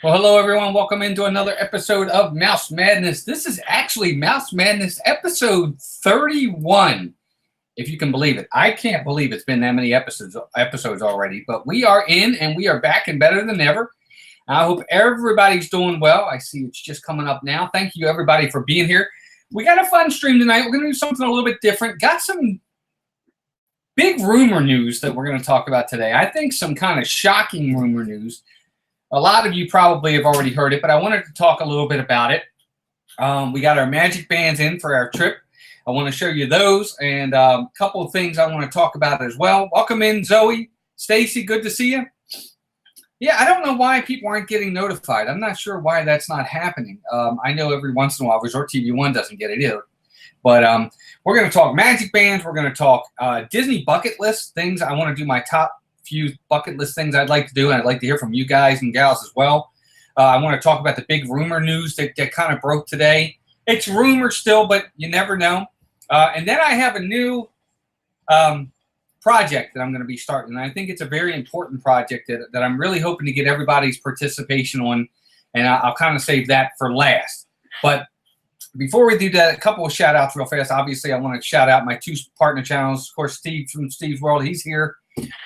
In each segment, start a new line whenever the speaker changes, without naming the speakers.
Well, hello, everyone. Welcome into another episode of Mouse Madness. This is actually Mouse Madness episode 31, if you can believe it. I can't believe it's been that many episodes already, but we are in and we are back and better than ever. I hope everybody's doing well. I see it's just coming up now. Thank you, everybody, for being here. We got a fun stream tonight. We're going to do something a little bit different. Got some big rumor news that we're going to talk about today. I think some kind of shocking rumor news. A lot of you probably have already heard it, but I wanted to talk a little bit about it. We got our MagicBands in for our trip. I want to show you those and a couple of things I want to talk about as well. Welcome in, Zoe. Stacy, good to see you. Yeah, I don't know why people aren't getting notified. I'm not sure why that's not happening. I know every once in a while Resort TV 1 doesn't get it either. But we're going to talk MagicBands. We're going to talk Disney bucket list things. I want to do my top few bucket list things I'd like to do, and I'd like to hear from you guys and gals as well. I want to talk about the big rumor news that kind of broke today. It's rumor still, but you never know. And then I have a new project that I'm going to be starting. And I think it's a very important project that I'm really hoping to get everybody's participation on, and I'll kind of save that for last. But before we do that, a couple of shout outs real fast. Obviously, I want to shout out my two partner channels. Of course, Steve from Steve's World, he's here.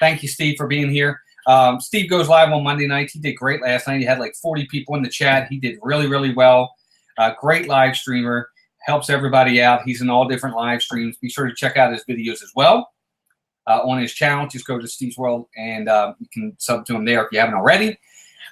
Thank you, Steve, for being here. Steve goes live on Monday nights. He did great last night. He had like 40 people in the chat. He did really, really well. Great live streamer. Helps everybody out. He's in all different live streams. Be sure to check out his videos as well on his channel. Just go to Steve's World and you can sub to him there if you haven't already.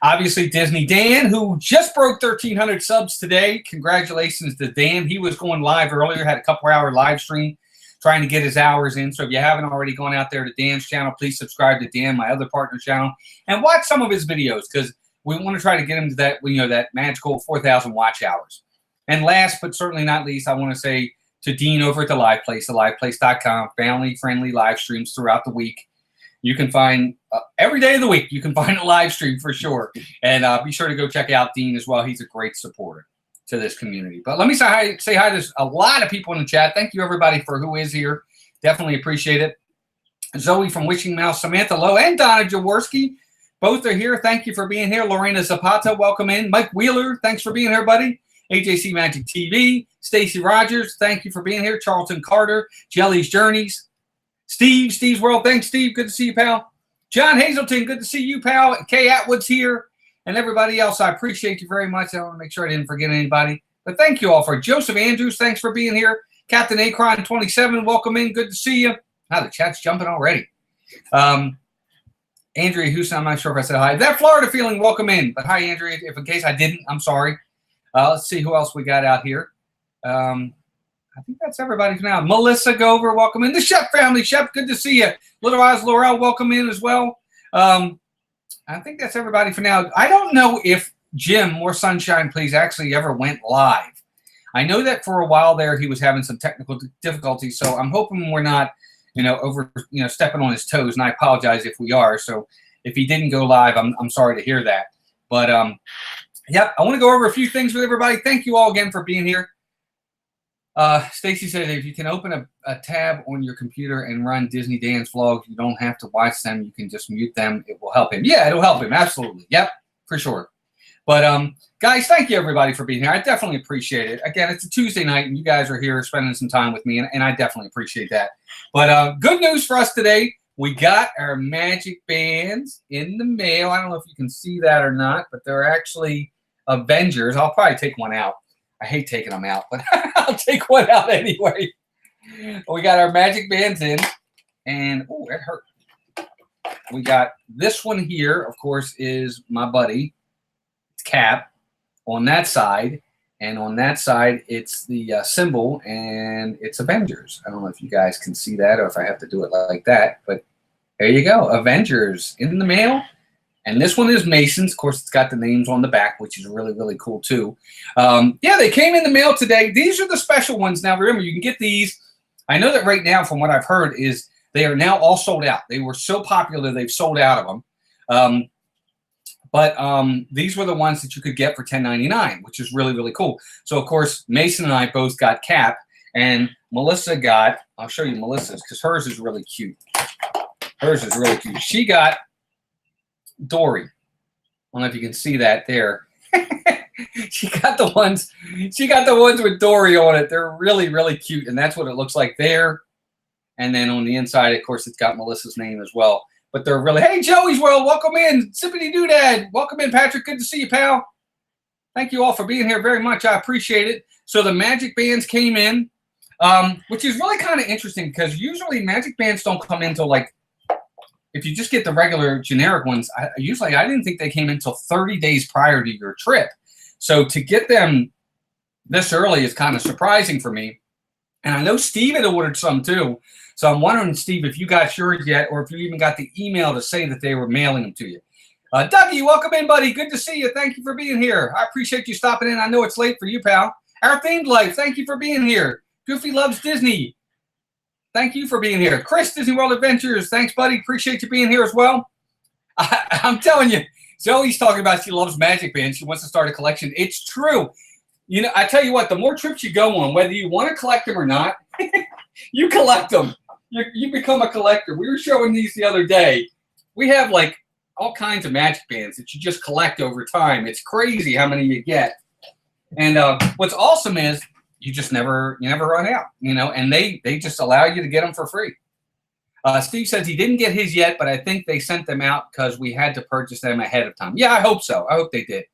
Obviously, Disney Dan, who just broke 1,300 subs today. Congratulations to Dan. He was going live earlier, had a couple-hour live stream trying to get his hours in. So if you haven't already gone out there to Dan's channel, please subscribe to Dan, my other partner channel, and watch some of his videos because we want to try to get him to that, that magical 4,000 watch hours. And last but certainly not least, I want to say to Dean over at the Live Place, theliveplace.com, family-friendly live streams throughout the week. You can find every day of the week, you can find a live stream for sure. And be sure to go check out Dean as well. He's a great supporter to this community. But let me say hi. There's a lot of people in the chat. Thank you, everybody, for who is here. Definitely appreciate it. Zoe from Wishing Mouse, Samantha Lowe, and Donna Jaworski. Both are here. Thank you for being here. Lorena Zapata, welcome in. Mike Wheeler, thanks for being here, buddy. AJC Magic TV. Stacy Rogers, thank you for being here. Charlton Carter, Jelly's Journeys. Steve's World, thanks, Steve. Good to see you, pal. John Hazelton, good to see you, pal. Kay Atwood's here. And everybody else, I appreciate you very much. I want to make sure I didn't forget anybody. But thank you all for Joseph Andrews. Thanks for being here. Captain Akron 27, welcome in. Good to see you. Wow, the chat's jumping already. Andrea Houston, I'm not sure if I said hi. That Florida feeling, welcome in. But hi, Andrea. If in case I didn't, I'm sorry. Let's see who else we got out here. I think that's everybody for now. Melissa Gover, welcome in. The Shep family. Shep, good to see you. Little Eyes Laurel, welcome in as well. I think that's everybody for now. I don't know if Jim, More Sunshine Please, actually ever went live. I know that for a while there he was having some technical difficulties, so I'm hoping we're not, stepping on his toes, and I apologize if we are. So if he didn't go live, I'm sorry to hear that. But, yep, I want to go over a few things with everybody. Thank you all again for being here. Stacy said if you can open a tab on your computer and run Disney Dan's vlogs, you don't have to watch them. You can just mute them. It will help him. Yeah, it'll help him. Absolutely. Yep, for sure. But, guys, thank you, everybody, for being here. I definitely appreciate it. Again, it's a Tuesday night, and you guys are here spending some time with me, and I definitely appreciate that. But good news for us today. We got our MagicBands in the mail. I don't know if you can see that or not, but they're actually Avengers. I'll probably take one out. I hate taking them out, but I'll take one out anyway. We got our MagicBands in, and oh, it hurt. We got this one here, of course, is my buddy. It's Cap on that side, and on that side, it's the symbol, and it's Avengers. I don't know if you guys can see that or if I have to do it like that, but there you go. Avengers in the mail. And this one is Mason's. Of course, it's got the names on the back, which is really, really cool, too. Yeah, they came in the mail today. These are the special ones. Now, remember, you can get these. I know that right now, from what I've heard, is they are now all sold out. They were so popular, they've sold out of them. But these were the ones that you could get for $10.99, which is really, really cool. So, of course, Mason and I both got Cap, and Melissa got, I'll show you Melissa's, because hers is really cute. Hers is really cute. She got Dory don't know if you can see that there. She got the ones. She got the ones with Dory on it. They're really, really cute, and that's what it looks like there. And then on the inside, of course, it's got Melissa's name as well. But they're really. Hey, Joey's World, welcome in. Sippity Doodad, welcome in, Patrick. Good to see you, pal. Thank you all for being here very much. I appreciate it. So the Magic Bands came in, which is really kind of interesting because usually Magic Bands don't come in until like. If you just get the regular generic ones, I didn't think they came in until 30 days prior to your trip. So to get them this early is kind of surprising for me. And I know Steve had ordered some too. So I'm wondering, Steve, if you got yours yet or if you even got the email to say that they were mailing them to you. Dougie, welcome in, buddy. Good to see you. Thank you for being here. I appreciate you stopping in. I know it's late for you, pal. Our Themed Life, thank you for being here. Goofy Loves Disney. Thank you for being here. Chris, Disney World Adventures. Thanks, buddy. Appreciate you being here as well. I'm telling you, Zoe's talking about she loves Magic Bands. She wants to start a collection. It's true. You know, I tell you what, the more trips you go on, whether you want to collect them or not, you collect them. You become a collector. We were showing these the other day. We have like all kinds of Magic Bands that you just collect over time. It's crazy how many you get. And what's awesome is you never run out, you know, and they just allow you to get them for free. Steve says he didn't get his yet, but I think they sent them out because we had to purchase them ahead of time. Yeah, I hope so. I hope they did.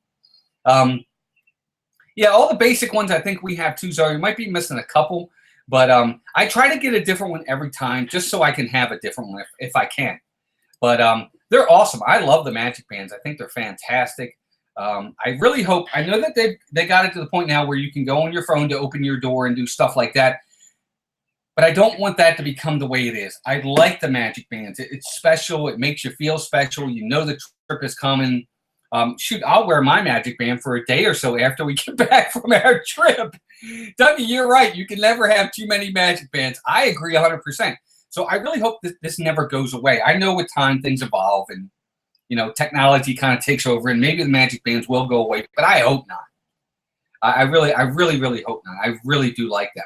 Yeah, all the basic ones I think we have too, Zoe. We might be missing a couple, but I try to get a different one every time just so I can have a different one if I can. But they're awesome. I love the Magic Bands. I think they're fantastic. I really hope, I know that they got it to the point now where you can go on your phone to open your door and do stuff like that. But I don't want that to become the way it is. I like the Magic Bands. It's special. It makes you feel special. You know the trip is coming. Shoot, I'll wear my Magic Band for a day or so after we get back from our trip. Dougie, you're right. You can never have too many Magic Bands. I agree 100%. So I really hope that this never goes away. I know with time things evolve and, you know, technology kind of takes over and maybe the Magic Bands will go away, but I hope not. I really hope not. I really do like them.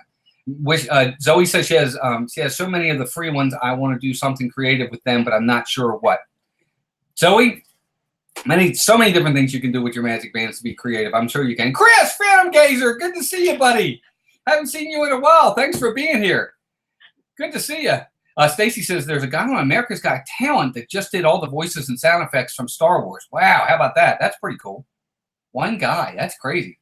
Which Zoe says she has so many of the free ones. I want to do something creative with them, but I'm not sure what. Zoe, so many different things you can do with your Magic Bands to be creative. I'm sure you can. Chris, Phantom Gazer, good to see you, buddy. Haven't seen you in a while. Thanks for being here. Good to see you. Stacy says there's a guy on America's Got Talent that just did all the voices and sound effects from Star Wars. Wow, how about that? That's pretty cool. One guy, that's crazy.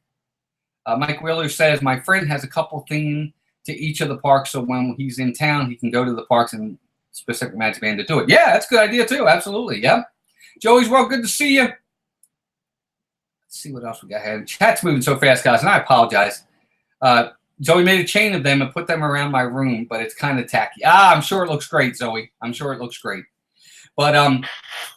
Mike Wheeler says my friend has a couple things to each of the parks, so when he's in town, he can go to the parks and specific Magic Band to do it. Yeah, that's a good idea too. Absolutely. Yep. Joey's World, good to see you. Let's see what else we got here. Chat's moving so fast, guys, and I apologize. Zoe made a chain of them and put them around my room, but it's kind of tacky. I'm sure it looks great, Zoe. I'm sure it looks great. But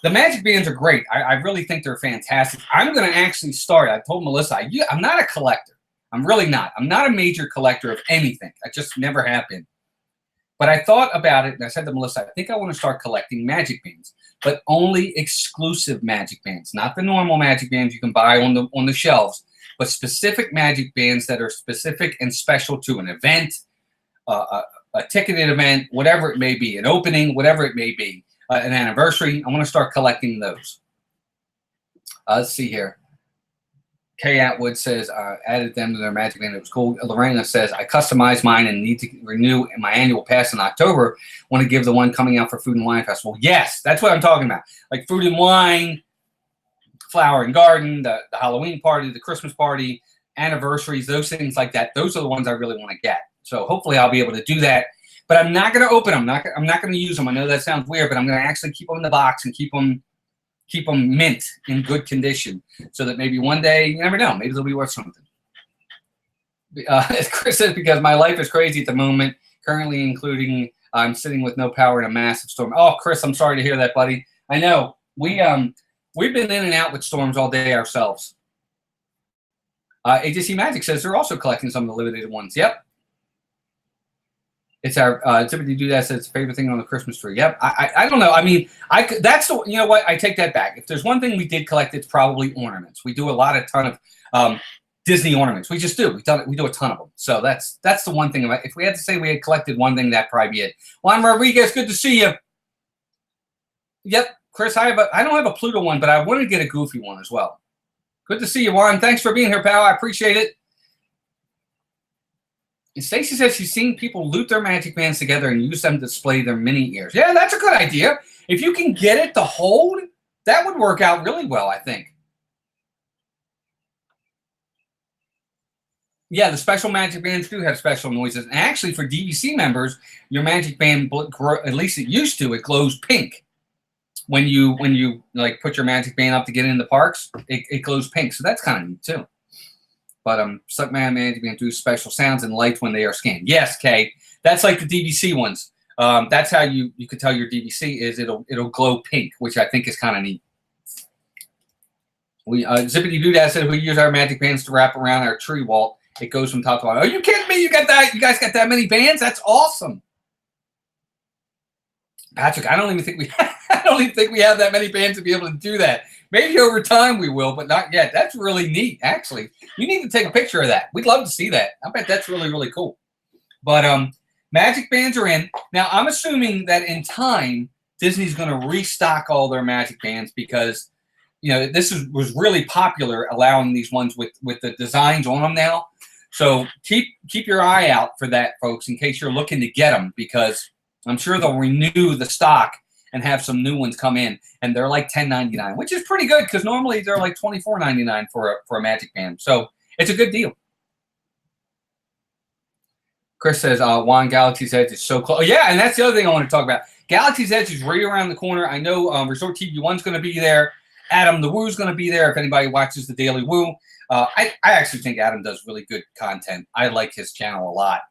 the Magic Bands are great. I really think they're fantastic. I'm going to actually start. I told Melissa, I'm not a collector. I'm really not. I'm not a major collector of anything. I just never have been. But I thought about it, and I said to Melissa, I think I want to start collecting Magic Bands, but only exclusive Magic Bands, not the normal Magic Bands you can buy on the shelves, but specific Magic Bands that are specific and special to an event, a ticketed event, whatever it may be, an opening, whatever it may be, an anniversary. I want to start collecting those. Let's see here. Kay Atwood says, added them to their Magic Band. It was cool. Lorena says, I customized mine and need to renew my annual pass in October. Want to give the one coming out for Food and Wine Festival. Yes, that's what I'm talking about. Like Food and Wine, Flower and Garden, the Halloween party, the Christmas party, anniversaries, those things like that. Those are the ones I really want to get. So hopefully I'll be able to do that. But I'm not going to open them. I'm not going to use them. I know that sounds weird, but I'm going to actually keep them in the box and keep them mint in good condition so that maybe one day, you never know, maybe they'll be worth something. As Chris says, because my life is crazy at the moment, currently including I'm sitting with no power in a massive storm. Oh, Chris, I'm sorry to hear that, buddy. I know. We've been in and out with storms all day ourselves. AJC Magic says they're also collecting some of the limited ones. Yep. It's our typically do that. Says favorite thing on the Christmas tree. Yep. I don't know. I mean, that's the, you know what? I take that back. If there's one thing we did collect, it's probably ornaments. We do a ton of Disney ornaments. We just do. We do a ton of them. So that's the one thing. If we had to say we had collected one thing, that'd probably be it. Juan Rodriguez, good to see you. Yep. Chris, I don't have a Pluto one, but I want to get a Goofy one as well. Good to see you, Juan. Thanks for being here, pal. I appreciate it. And Stacy says she's seen people loot their Magic Bands together and use them to display their mini ears. Yeah, that's a good idea. If you can get it to hold, that would work out really well, I think. Yeah, the special Magic Bands do have special noises. And actually, for DVC members, your Magic Band, at least it used to, it glows pink. When you like put your Magic Band up to get in the parks, it glows pink. So that's kind of neat too. But Stuckman Magic Band do special sounds and lights when they are scanned. Yes, Kay. That's like the DVC ones. That's how you could tell your DVC is it'll glow pink, which I think is kind of neat. We Zippity Doodad said we use our Magic Bands to wrap around our tree wall. It goes from top to bottom. Are you kidding me? You got that? You guys got that many bands? That's awesome. Patrick, I don't even think we have that many bands to be able to do that. Maybe over time we will, but not yet. That's really neat, actually. You need to take a picture of that. We'd love to see that. I bet that's really, really cool. But Magic Bands are in. Now, I'm assuming that in time, Disney's going to restock all their Magic Bands because, you know, this was really popular, allowing these ones with the designs on them now. So keep your eye out for that, folks, in case you're looking to get them, because I'm sure they'll renew the stock and have some new ones come in, and they're like $10.99, which is pretty good because normally they're like $24.99 for a Magic Band. So it's a good deal. Chris says, Juan, Galaxy's Edge is so close. Oh, yeah, and that's the other thing I want to talk about. Galaxy's Edge is right around the corner. I know Resort TV 1's going to be there. Adam the Woo's going to be there if anybody watches the Daily Woo. I actually think Adam does really good content. I like his channel a lot.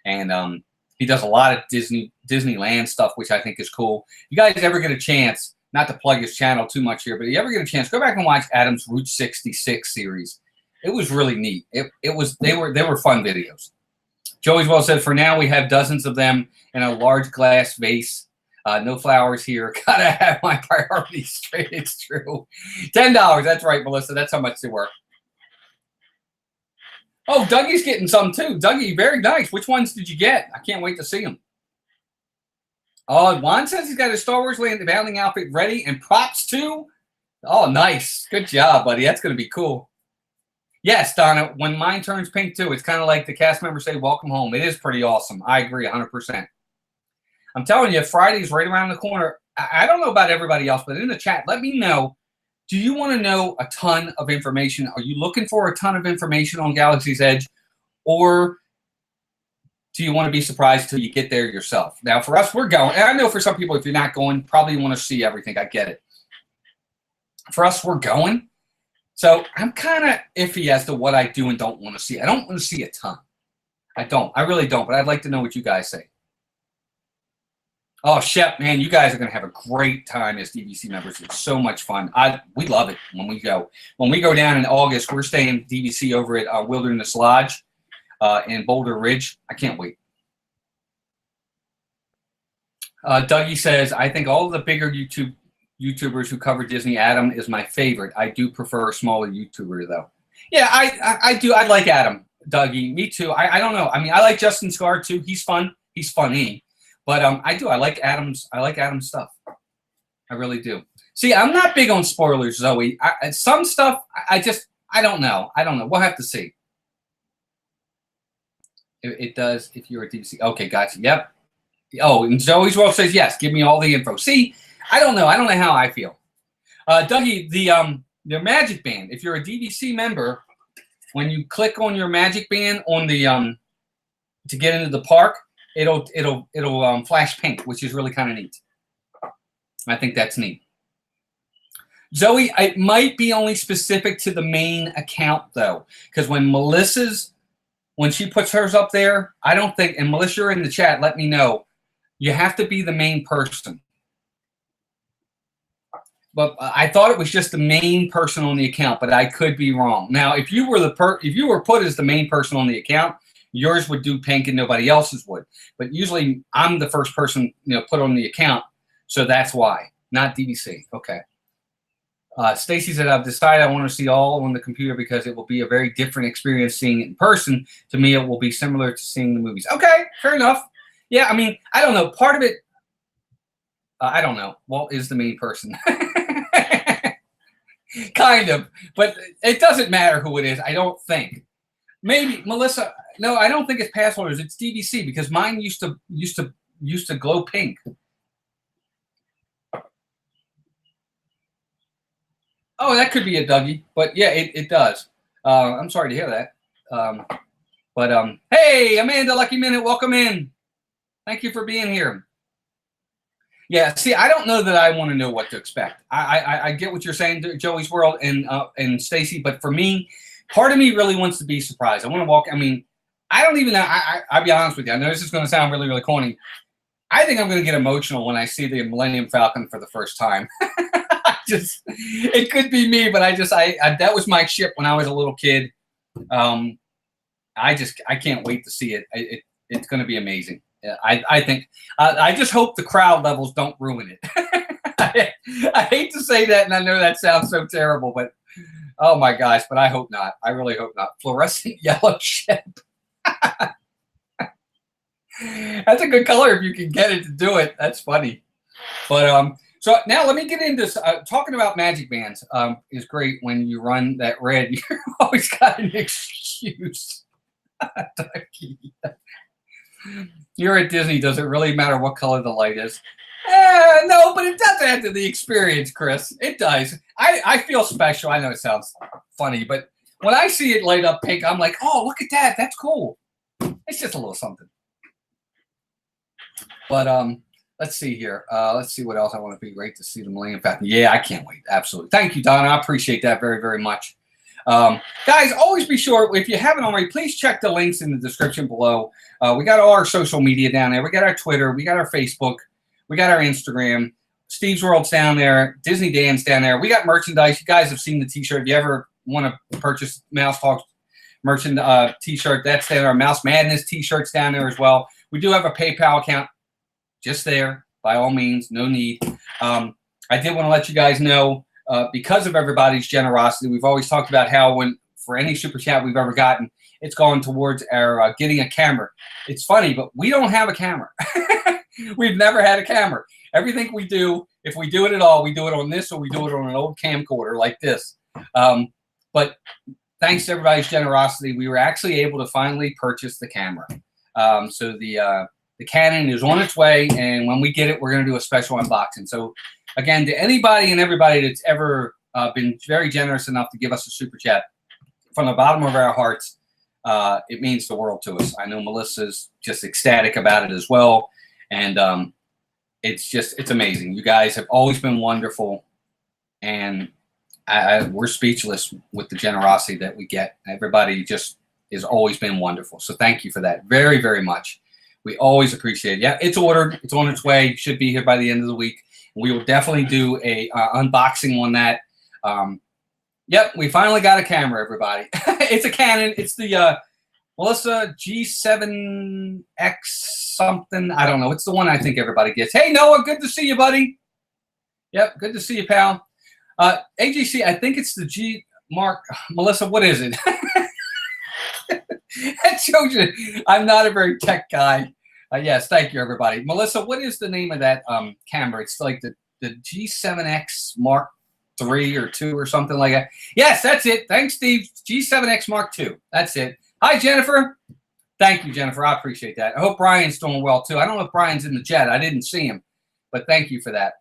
And he does a lot of Disneyland stuff, which I think is cool. You guys ever get a chance, not to plug his channel too much here, but if you ever get a chance, go back and watch Adam's Route 66 series. It was really neat. They were fun videos. Joey's well said, for now we have dozens of them in a large glass vase. No flowers here. Gotta have my priorities straight. It's true. $10. That's right, Melissa. That's how much they were. Oh, Dougie's getting some too. Dougie, very nice. Which ones did you get? I can't wait to see them. Oh, Juan says he's got his Star Wars Land Bounding outfit ready and props too. Oh, nice. Good job, buddy. That's going to be cool. Yes, Donna, when mine turns pink too, it's kind of like the cast members say, welcome home. It is pretty awesome. I agree 100%. I'm telling you, Friday's right around the corner. I don't know about everybody else, but in the chat, let me know. Do you want to know a ton of information? Are you looking for a ton of information on Galaxy's Edge? Or do you want to be surprised till you get there yourself? Now, for us, we're going. And I know for some people, if you're not going, probably want to see everything. I get it. For us, we're going. So I'm kind of iffy as to what I do and don't want to see. I don't want to see a ton. I don't. I really don't. But I'd like to know what you guys say. Oh, Shep, man, you guys are going to have a great time as DVC members. It's so much fun. We love it when we go. When we go down in August, we're staying DVC over at Wilderness Lodge in Boulder Ridge. I can't wait. Dougie says, I think all of the bigger YouTubers who cover Disney, Adam is my favorite. I do prefer a smaller YouTuber, though. Yeah, I do. I like Adam, Dougie. Me too. I don't know. I mean, I like Justin Scar, too. He's fun. He's funny. But I do. I like Adam's stuff. I really do. See, I'm not big on spoilers, Zoe. Some stuff, I don't know. I don't know. We'll have to see. It does if you're a DVC. Okay, gotcha. Yep. Oh, and Zoe's World says yes. Give me all the info. See, I don't know. I don't know how I feel. Dougie, the Magic Band. If you're a DVC member, when you click on your Magic Band on the to get into the park, it'll flash pink, which is really kind of neat. I think that's neat. Zoe, it might be only specific to the main account though, because when she puts hers up there, I don't think. And Melissa, you're in the chat. Let me know. You have to be the main person. But I thought it was just the main person on the account, but I could be wrong. Now, if you were put as the main person on the account, yours would do pink and nobody else's would. But usually I'm the first person, put on the account. So that's why, not DVC. Okay. Stacy said, I've decided I want to see all on the computer because it will be a very different experience seeing it in person. To me, it will be similar to seeing the movies. Okay, fair enough. Yeah, I mean, I don't know. Part of it, I don't know. Walt is the main person. Kind of, but it doesn't matter who it is. I don't think. Maybe Melissa. No, I don't think it's passholders. It's DVC because mine used to glow pink. Oh, that could be a Dougie, but yeah, it does. I'm sorry to hear that. Hey, Amanda, Lucky Minute, welcome in. Thank you for being here. Yeah, see, I don't know that I want to know what to expect. I get what you're saying, Joey's World and Stacy, but for me, part of me really wants to be surprised. I want to walk. I mean, I don't even know. I'll be honest with you. I know this is going to sound really, really corny. I think I'm going to get emotional when I see the Millennium Falcon for the first time. It could be me, but I that was my ship when I was a little kid. I can't wait to see it. It's going to be amazing. I think I just hope the crowd levels don't ruin it. I hate to say that, and I know that sounds so terrible, but oh my gosh, but I hope not. I really hope not. Fluorescent yellow ship. That's a good color if you can get it to do it. That's funny. But so now let me get into talking about MagicBands. Is great when you run that red. You always got an excuse. You're at Disney. Does it really matter what color the light is? No, but it does add to the experience, Chris. It does. I feel special. I know it sounds funny, but when I see it light up pink, I'm like, oh, look at that. That's cool. It's just a little something. But let's see here. Let's see what else I want to be. Great to see the Millennium Falcon. Yeah, I can't wait. Absolutely. Thank you, Donna. I appreciate that very, very much. Guys, always be sure, if you haven't already, please check the links in the description below. We got all our social media down there. We got our Twitter. We got our Facebook. We got our Instagram. Steve's World's down there. Disney Dan's down there. We got merchandise. You guys have seen the T-shirt. If you ever want to purchase Mouse Talks merchant T-shirt, that's there. Our Mouse Madness T-shirts down there as well. We do have a PayPal account just there. By all means, no need. I did want to let you guys know, because of everybody's generosity, we've always talked about how for any super chat we've ever gotten, it's gone towards our getting a camera. It's funny, but we don't have a camera. We've never had a camera. Everything we do, if we do it at all, we do it on this or we do it on an old camcorder like this. But thanks to everybody's generosity, we were actually able to finally purchase the camera. So the Canon is on its way, and when we get it, we're going to do a special unboxing. So again, to anybody and everybody that's ever been very generous enough to give us a super chat, from the bottom of our hearts, it means the world to us. I know Melissa's just ecstatic about it as well, and it's amazing. You guys have always been wonderful, and we're speechless with the generosity that we get. Everybody just has always been wonderful. So thank you for that very, very much. We always appreciate it. Yeah, it's ordered. It's on its way. Should be here by the end of the week. We will definitely do a unboxing on that. Yep, we finally got a camera, everybody. It's a Canon. It's the Melissa G7X something. I don't know. It's the one I think everybody gets. Hey, Noah, good to see you, buddy. Yep, good to see you, pal. AGC, I think it's the G Mark. Melissa, what is it? That shows you I'm not a very tech guy. Yes, thank you, everybody. Melissa, what is the name of that camera? It's like the G7X Mark III or 2 or something like that. Yes, that's it. Thanks, Steve. G7X Mark II. That's it. Hi, Jennifer. Thank you, Jennifer. I appreciate that. I hope Brian's doing well, too. I don't know if Brian's in the chat. I didn't see him, but thank you for that.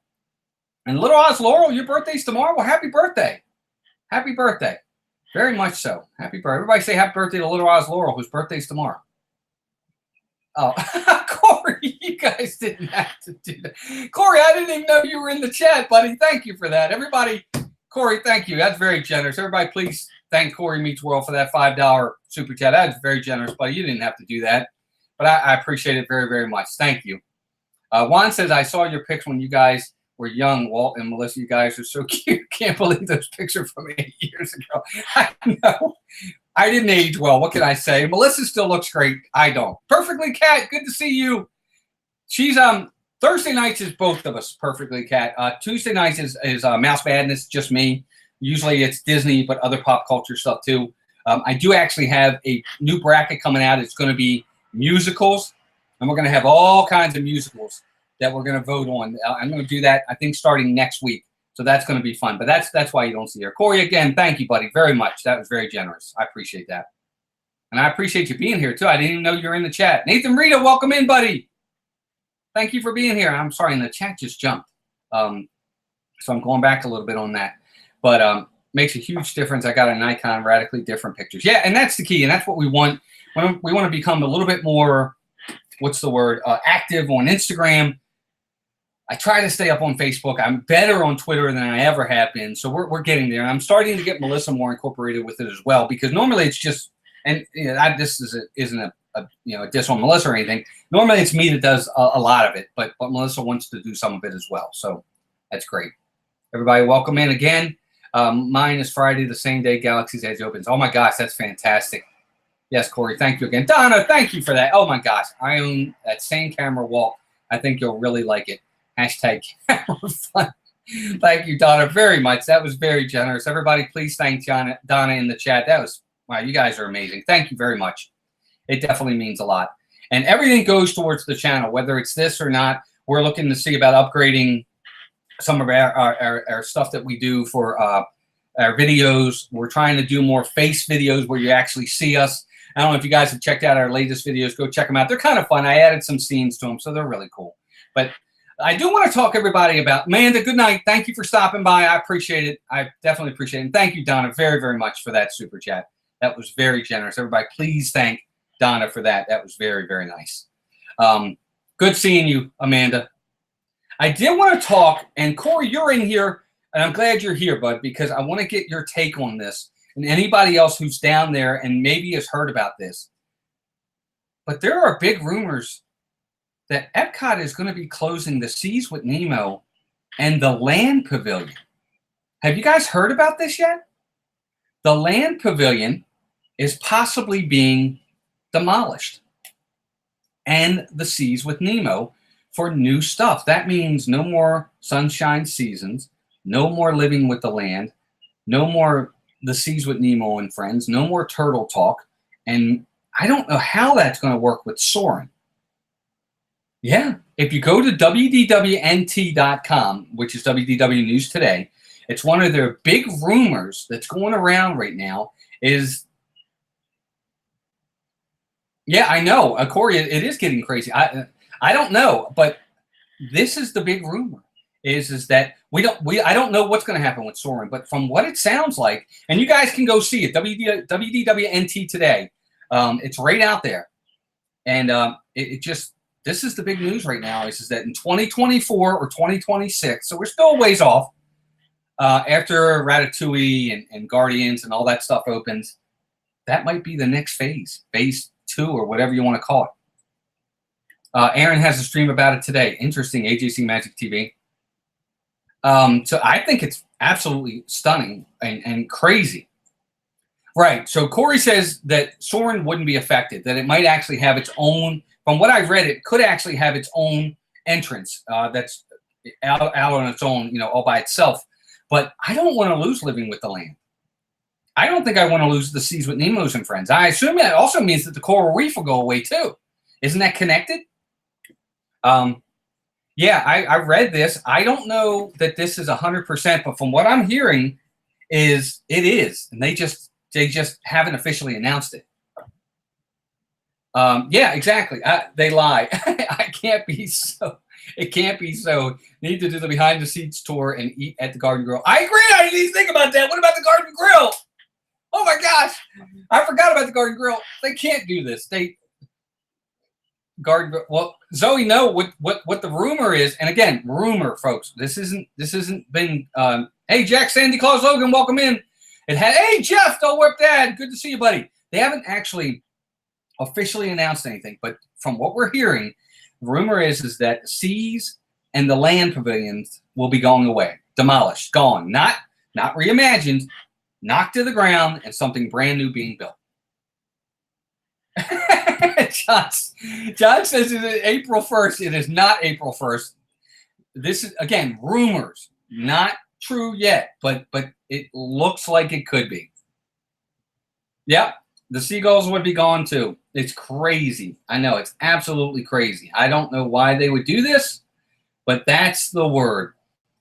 And Little Oz Laurel, your birthday's tomorrow. Well, happy birthday. Happy birthday. Very much so. Happy birthday. Everybody say happy birthday to Little Oz Laurel, whose birthday's tomorrow. Oh, Corey, you guys didn't have to do that. Corey, I didn't even know you were in the chat, buddy. Thank you for that. Everybody, Corey, thank you. That's very generous. Everybody, please thank Corey Meets World for that $5 super chat. That's very generous, buddy. You didn't have to do that, but I appreciate it very, very much. Thank you. Juan says, I saw your pics when you guys were young, Walt and Melissa. You guys are so cute. Can't believe those pictures from 8 years ago. I know. I didn't age well. What can I say? Melissa still looks great. I don't. Perfectly Cat, good to see you. She's Thursday nights is both of us. Perfectly Cat. Tuesday nights is Mouse Madness, just me. Usually it's Disney, but other pop culture stuff too. I do actually have a new bracket coming out. It's going to be musicals, and we're going to have all kinds of musicals. that we're going to vote on. I'm going to do that, I think, starting next week. So that's going to be fun. But that's why you don't see her. Corey, again, thank you, buddy, very much. That was very generous. I appreciate that. And I appreciate you being here, too. I didn't even know you were in the chat. Nathan Rita, welcome in, buddy. Thank you for being here. I'm sorry, and the chat just jumped. So I'm going back a little bit on that. But makes a huge difference. I got an icon, radically different pictures. Yeah, and that's the key, and that's what we want. We want to become a little bit more, what's the word, active on Instagram. I try to stay up on Facebook. I'm better on Twitter than I ever have been. So we're getting there. And I'm starting to get Melissa more incorporated with it as well, because normally it's just, and you know, this isn't a diss on Melissa or anything. Normally it's me that does a lot of it, but Melissa wants to do some of it as well. So that's great. Everybody, welcome in again. Mine is Friday, the same day Galaxy's Edge opens. Oh my gosh, that's fantastic. Yes, Corey, thank you again. Donna, thank you for that. Oh my gosh, I own that same camera wall. I think you'll really like it. Hashtag camera fun. Thank you, Donna, very much. That was very generous. Everybody, please thank Donna in the chat. That was, wow, you guys are amazing. Thank you very much. It definitely means a lot. And everything goes towards the channel, whether it's this or not. We're looking to see about upgrading some of our stuff that we do for our videos. We're trying to do more face videos where you actually see us. I don't know if you guys have checked out our latest videos. Go check them out. They're kind of fun. I added some scenes to them, so they're really cool. But I do want to talk everybody about Amanda. Good night. Thank you for stopping by. I appreciate it. I definitely appreciate it. And thank you, Donna, very, very much for that super chat. That was very generous. Everybody, please thank Donna for that. That was very, very nice. Good seeing you, Amanda. I did want to talk, and Corey, you're in here, and I'm glad you're here, bud, because I want to get your take on this, and anybody else who's down there and maybe has heard about this. But there are big rumors that Epcot is going to be closing the Seas with Nemo and the Land Pavilion. Have you guys heard about this yet? The Land Pavilion is possibly being demolished, and the Seas with Nemo for new stuff. That means no more Sunshine Seasons, no more Living with the Land, no more the Seas with Nemo and Friends, no more Turtle Talk, and I don't know how that's going to work with Soarin'. Yeah, if you go to WDWNT.com, which is WDW News Today, it's one of their big rumors that's going around right now is, yeah, I know, Corey, it is getting crazy. I don't know, but this is the big rumor is that I don't know what's going to happen with Soarin', but from what it sounds like, and you guys can go see it, WDWNT Today, it's right out there, and this is the big news right now is that in 2024 or 2026, so we're still a ways off, after Ratatouille and Guardians and all that stuff opens, that might be the next phase 2 or whatever you want to call it. Aaron has a stream about it today. Interesting, AJC Magic TV. So I think it's absolutely stunning and crazy. Right, so Corey says that Soarin' wouldn't be affected, that it might actually have its own, from what I've read, it could actually have its own entrance that's out on its own, all by itself. But I don't want to lose Living with the Land. I don't think I want to lose the Seas with Nemo's and Friends. I assume that also means that the coral reef will go away too. Isn't that connected? Yeah, I read this. I don't know that this is 100%, but from what I'm hearing, it is, and they just haven't officially announced it. Yeah, exactly. They lie. I can't be so. It can't be so. Need to do the behind the scenes tour and eat at the Garden Grill. I agree. I didn't even think about that. What about the Garden Grill? Oh my gosh, I forgot about the Garden Grill. They can't do this. Garden Grill. Well, Zoe, know what the rumor is, and again, rumor, folks. This isn't been. Hey, Jack, Sandy Claus, Logan, welcome in. Hey, Jeff, don't work that. Good to see you, buddy. They haven't actually officially announced anything, but from what we're hearing, the rumor is that the Seas and the Land Pavilions will be going away, demolished, gone, not reimagined, knocked to the ground, and something brand new being built. John says it is April 1st. It is not April 1st. This is, again, rumors, not true yet, but it looks like it could be. Yep, the seagulls would be gone too. It's crazy. I know, it's absolutely crazy. I don't know why they would do this. but that's the word.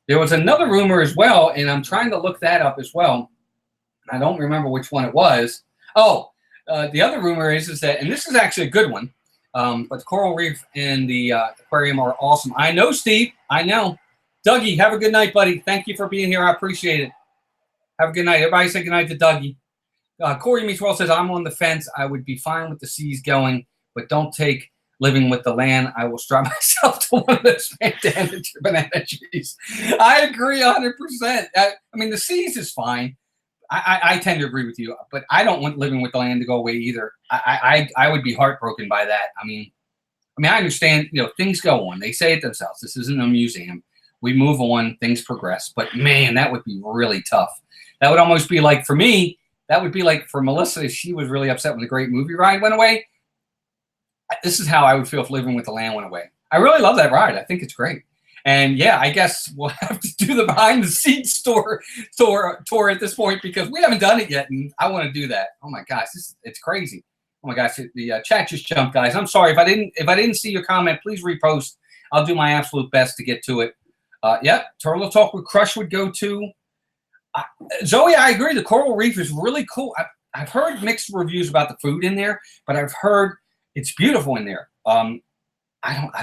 There was another rumor as well, and I'm trying to look that up as well. I don't remember which one it was. Oh, the other rumor is that, and this is actually a good one, but the coral reef and the aquarium are awesome. I know, Steve. I know. Dougie, have a good night, buddy. Thank you for being here. I appreciate it. Have a good night. Everybody say good night to Dougie. Corey Meachwell says, I'm on the fence. I would be fine with the seas going, but don't take living with the land. I will strap myself to one of those banana trees. I agree 100%. I mean, the seas is fine. I tend to agree with you, but I don't want living with the land to go away either. I would be heartbroken by that. I mean, I understand, things go on. They say it themselves. This isn't a museum. We move on, things progress. But man, that would be really tough. That would almost be like, for me, that would be like for Melissa, if she was really upset when the Great Movie Ride went away. This is how I would feel if living with the land went away. I really love that ride. I think it's great. And yeah, I guess we'll have to do the behind the scenes tour at this point, because we haven't done it yet, and I want to do that. Oh my gosh, it's crazy. Oh my gosh, the chat just jumped, guys. I'm sorry if I didn't see your comment. Please repost. I'll do my absolute best to get to it. Yep, Turtle Talk with Crush would go to. Zoe, I agree. The coral reef is really cool. I've heard mixed reviews about the food in there, but I've heard it's beautiful in there. I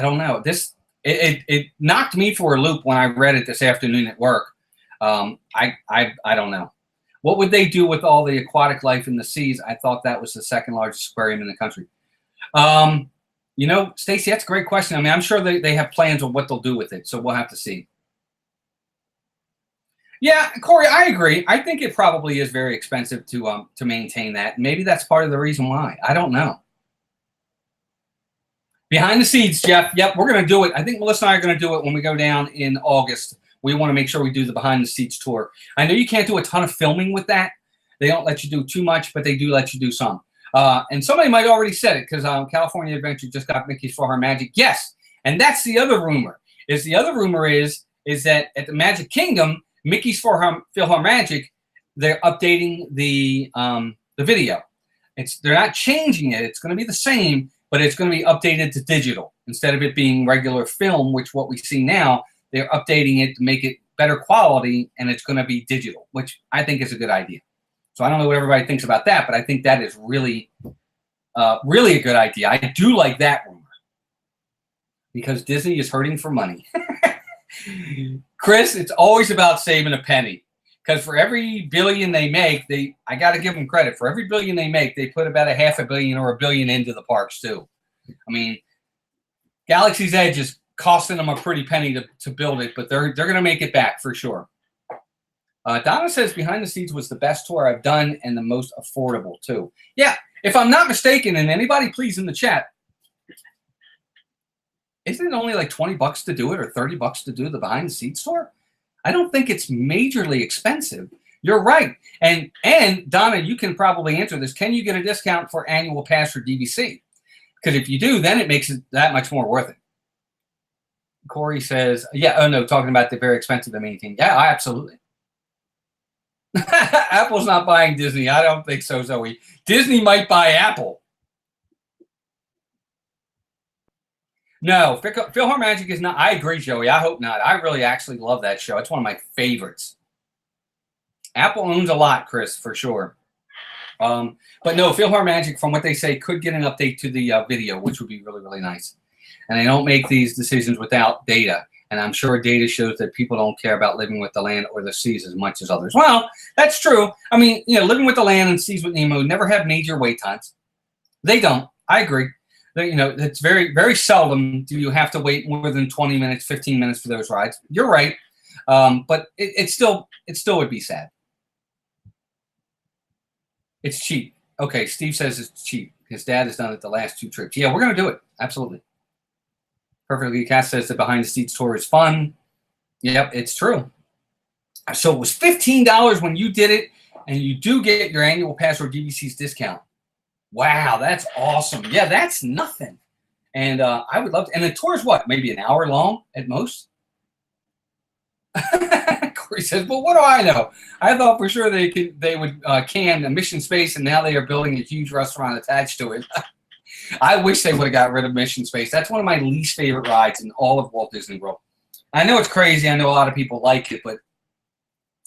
don't know. It knocked me for a loop when I read it this afternoon at work. I don't know. What would they do with all the aquatic life in the seas? I thought that was the second largest aquarium in the country. Stacy, that's a great question. I mean, I'm sure they have plans on what they'll do with it, so we'll have to see. Yeah, Corey, I agree. I think it probably is very expensive to maintain that. Maybe that's part of the reason why. I don't know. Behind the scenes, Jeff. Yep, we're going to do it. I think Melissa and I are going to do it when we go down in August. We want to make sure we do the behind the scenes tour. I know you can't do a ton of filming with that. They don't let you do too much, but they do let you do some. And somebody might already said it, because California Adventure just got Mickey's For Her Magic. Yes, and that's the other rumor. Is that at the Magic Kingdom, Mickey's For Her Magic, they're updating the video. They're not changing it. It's going to be the same, but it's going to be updated to digital instead of it being regular film, which what we see now. They're updating it to make it better quality, and it's going to be digital, which I think is a good idea. So I don't know what everybody thinks about that, but I think that is really, really a good idea. I do like that rumor, because Disney is hurting for money. Chris, it's always about saving a penny, because for every billion they make, I got to give them credit. For every billion they make, they put about $500 million or $1 billion into the parks too. I mean, Galaxy's Edge is costing them a pretty penny to build it, but they're going to make it back for sure. Donna says Behind the Scenes was the best tour I've done and the most affordable too. Yeah, if I'm not mistaken, and anybody please in the chat, isn't it only like $20 to do it, or $30 to do the behind the scenes tour? I don't think it's majorly expensive. You're right. And Donna, you can probably answer this. Can you get a discount for annual pass for DVC? Because if you do, then it makes it that much more worth it. Corey says, yeah, oh no, talking about the very expensive to maintain. Yeah, absolutely. Apple's not buying Disney. I don't think so, Zoe. Disney might buy Apple. No, PhilharMagic is not. I agree, Joey. I hope not. I really actually love that show. It's one of my favorites. Apple owns a lot, Chris, for sure. But no, PhilharMagic, from what they say, could get an update to the video, which would be really, really nice. And they don't make these decisions without data. And I'm sure data shows that people don't care about living with the land or the seas as much as others. Well, that's true. I mean, living with the land and Seas with Nemo never have major wait times. They don't. I agree. It's very, very seldom do you have to wait more than 20 minutes, 15 minutes for those rides. You're right. But it still would be sad. It's cheap. Okay, Steve says it's cheap. His dad has done it the last 2 trips. Yeah, we're going to do it. Absolutely. Perfectly Cast says the behind the scenes tour is fun. Yep, it's true. So it was $15 when you did it, and you do get your annual pass or DVC's discount. Wow, that's awesome. Yeah, that's nothing. And I would love to. And the tour is what? Maybe an hour long at most? Corey says, well, what do I know? I thought for sure they would can a Mission Space, and now they are building a huge restaurant attached to it. I wish they would have got rid of Mission Space. That's one of my least favorite rides in all of Walt Disney World. I know it's crazy. I know a lot of people like it, but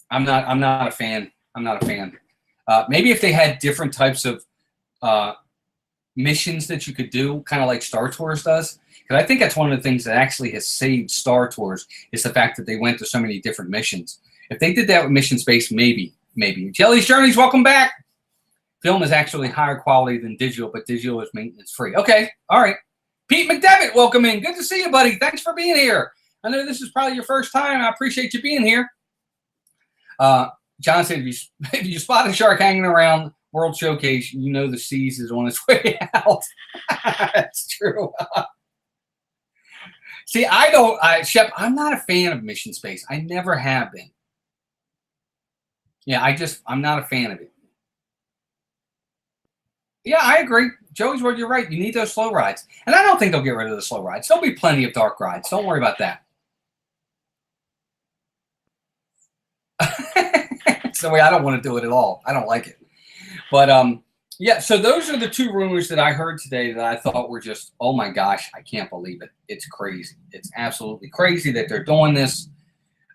I'm not a fan. I'm not a fan. Maybe if they had different types of missions that you could do, kind of like Star Tours does. Because I think that's one of the things that actually has saved Star Tours is the fact that they went to so many different missions. If they did that with Mission Space, maybe. Jelly's Journeys, welcome back. Film is actually higher quality than digital, but digital is maintenance free. Okay, all right. Pete McDevitt, welcome in. Good to see you, buddy. Thanks for being here. I know this is probably your first time. I appreciate you being here. John said, if you spot a shark hanging around World Showcase, you know the seas is on its way out. That's true. See, Shep, I'm not a fan of Mission Space. I never have been. Yeah, I'm not a fan of it. Yeah, I agree. Joey's word, you're right. You need those slow rides. And I don't think they'll get rid of the slow rides. There'll be plenty of dark rides. Don't worry about that. It's the way I don't want to do it at all. I don't like it. But yeah, so those are the two rumors that I heard today that I thought were just, oh my gosh, I can't believe it. It's crazy. It's absolutely crazy that they're doing this.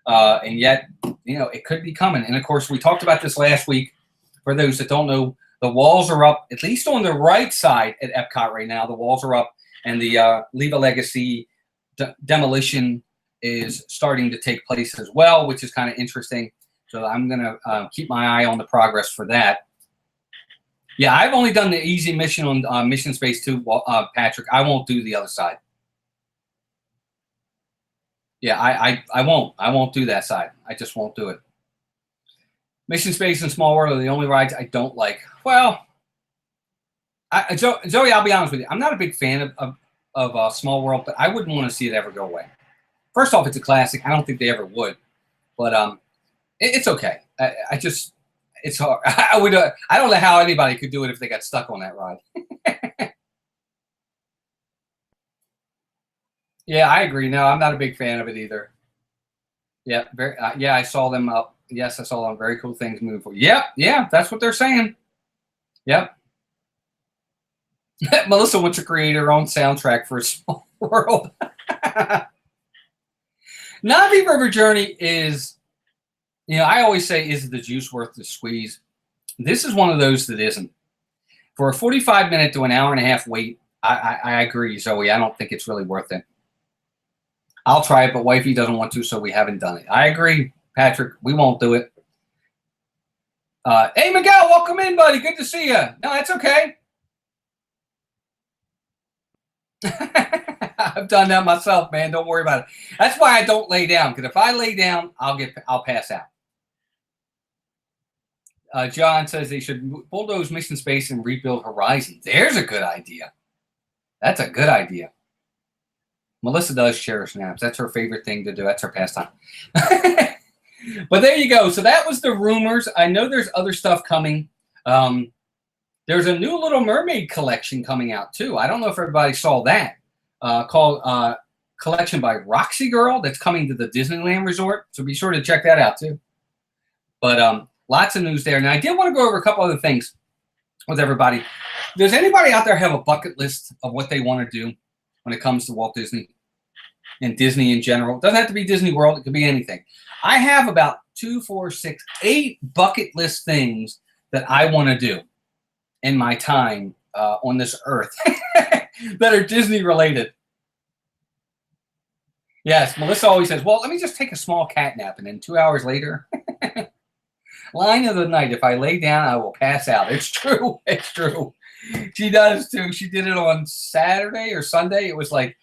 And yet, it could be coming. And of course, we talked about this last week. For those that don't know, the walls are up, at least on the right side at Epcot right now. The walls are up, and the Leave a Legacy demolition is starting to take place as well, which is kind of interesting. So I'm going to keep my eye on the progress for that. Yeah, I've only done the easy mission on Mission Space 2, Patrick. I won't do the other side. Yeah, I won't. I won't do that side. I just won't do it. Mission Space and Small World are the only rides I don't like. Well, Joey, I'll be honest with you. I'm not a big fan of Small World, but I wouldn't want to see it ever go away. First off, it's a classic. I don't think they ever would. But it's okay. It's hard. I don't know how anybody could do it if they got stuck on that ride. Yeah, I agree. No, I'm not a big fan of it either. Yeah, I saw them up. Yes, I saw them. Very cool things moving forward. Yep, yeah, that's what they're saying. Yep. Melissa wants to create her own soundtrack for a Small World. Navi River Journey is, I always say, is the juice worth the squeeze? This is one of those that isn't. For a 45-minute to an hour and a half wait, I agree, Zoe. I don't think it's really worth it. I'll try it, but wifey doesn't want to, so we haven't done it. I agree, Patrick. We won't do it. Hey, Miguel, welcome in, buddy. Good to see you. No, that's okay. I've done that myself, man. Don't worry about it. That's why I don't lay down, because if I lay down, I'll pass out. John says they should bulldoze Mission Space and rebuild Horizon. There's a good idea. That's a good idea. Melissa does cherish naps. That's her favorite thing to do. That's her pastime. But there you go. So that was the rumors. I know there's other stuff coming. There's a new Little Mermaid collection coming out, too. I don't know if everybody saw that. Called Collection by Roxy Girl. That's coming to the Disneyland Resort. So be sure to check that out, too. But lots of news there. Now, I did want to go over a couple other things with everybody. Does anybody out there have a bucket list of what they want to do when it comes to Walt Disney and Disney in general? It doesn't have to be Disney World. It could be anything. I have about 2, 4, 6, 8 bucket list things that I want to do in my time on this earth that are Disney related. Yes, Melissa always says, well, let me just take a small cat nap. And then 2 hours later, line of the night, if I lay down, I will pass out. It's true. It's true. She does too. She did it on Saturday or Sunday. It was like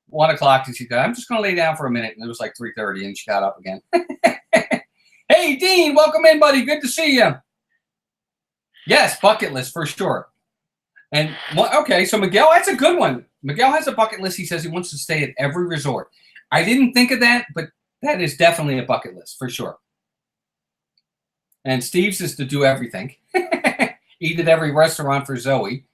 1 o'clock, and she said, I'm just going to lay down for a minute. And it was like 3:30, and she got up again. Hey, Dean, welcome in, buddy. Good to see you. Yes, bucket list for sure. And, okay, so Miguel, that's a good one. Miguel has a bucket list. He says he wants to stay at every resort. I didn't think of that, but that is definitely a bucket list for sure. And Steve's is to do everything. Eat at every restaurant for Zoe.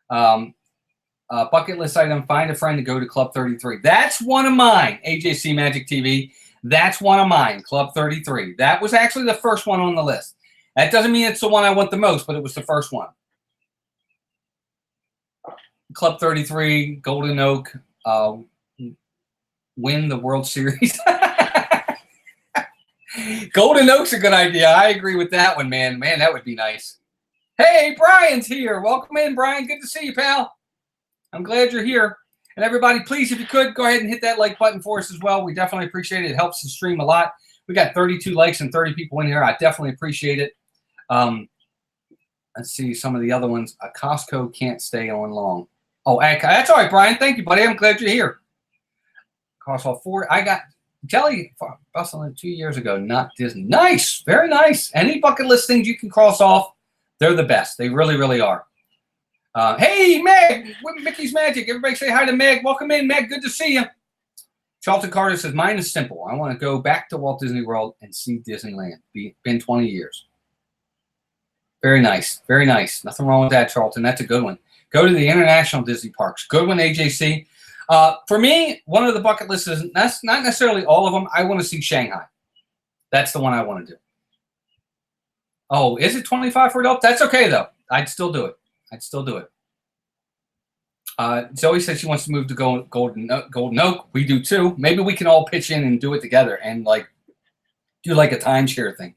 Bucket list item, find a friend to go to Club 33. That's one of mine, AJC Magic TV. That's one of mine, Club 33. That was actually the first one on the list. That doesn't mean it's the one I want the most, but it was the first one. Club 33, Golden Oak, win the World Series. Golden Oak's a good idea. I agree with that one, man. Man, that would be nice. Hey, Brian's here. Welcome in, Brian. Good to see you, pal. I'm glad you're here. And everybody, please, if you could, go ahead and hit that like button for us as well. We definitely appreciate it. It helps the stream a lot. We got 32 likes and 30 people in here. I definitely appreciate it. Let's see some of the other ones. Costco can't stay on long. Oh, that's all right, Brian. Thank you, buddy. I'm glad you're here. Costco 4. I got Kelly Bustle 2 years ago, not Disney. Nice. Very nice. Any bucket list things you can cross off, they're the best. They really, really are. Hey, Meg, Mickey's Magic. Everybody say hi to Meg. Welcome in, Meg. Good to see you. Charlton Carter says, mine is simple. I want to go back to Walt Disney World and see Disneyland. Been 20 years. Very nice. Very nice. Nothing wrong with that, Charlton. That's a good one. Go to the international Disney parks. Good one, AJC. For me, one of the bucket lists is that's not necessarily all of them. I want to see Shanghai. That's the one I want to do. Oh, is it 25 for adults? That's okay, though. I'd still do it. I'd still do it. Zoe says she wants to move to Golden Oak. We do too. Maybe we can all pitch in and do it together and like do like a timeshare thing.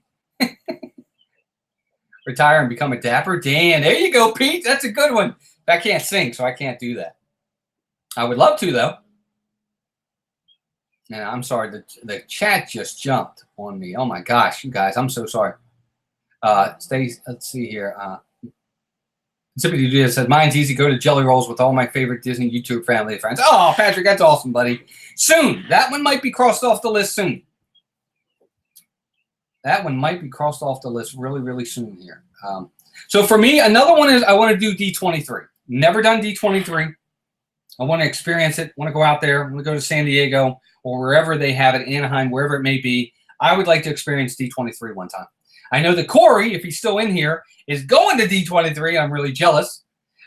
Retire and become a dapper Dan. There you go, Pete. That's a good one. I can't sing, so I can't do that. I would love to, though. Now, I'm sorry. The chat just jumped on me. Oh, my gosh, you guys. I'm so sorry. Let's see here. Zippity Dude said, mine's easy. Go to Jelly Rolls with all my favorite Disney YouTube family and friends. Oh, Patrick, that's awesome, buddy. Soon. That one might be crossed off the list soon. That one might be crossed off the list really, really soon here. So for me, another one is I want to do D23. Never done D23. I want to experience it. Want to go out there. I want to go to San Diego or wherever they have it, Anaheim, wherever it may be. I would like to experience D23 one time. I know that Corey, if he's still in here, is going to D23. I'm really jealous.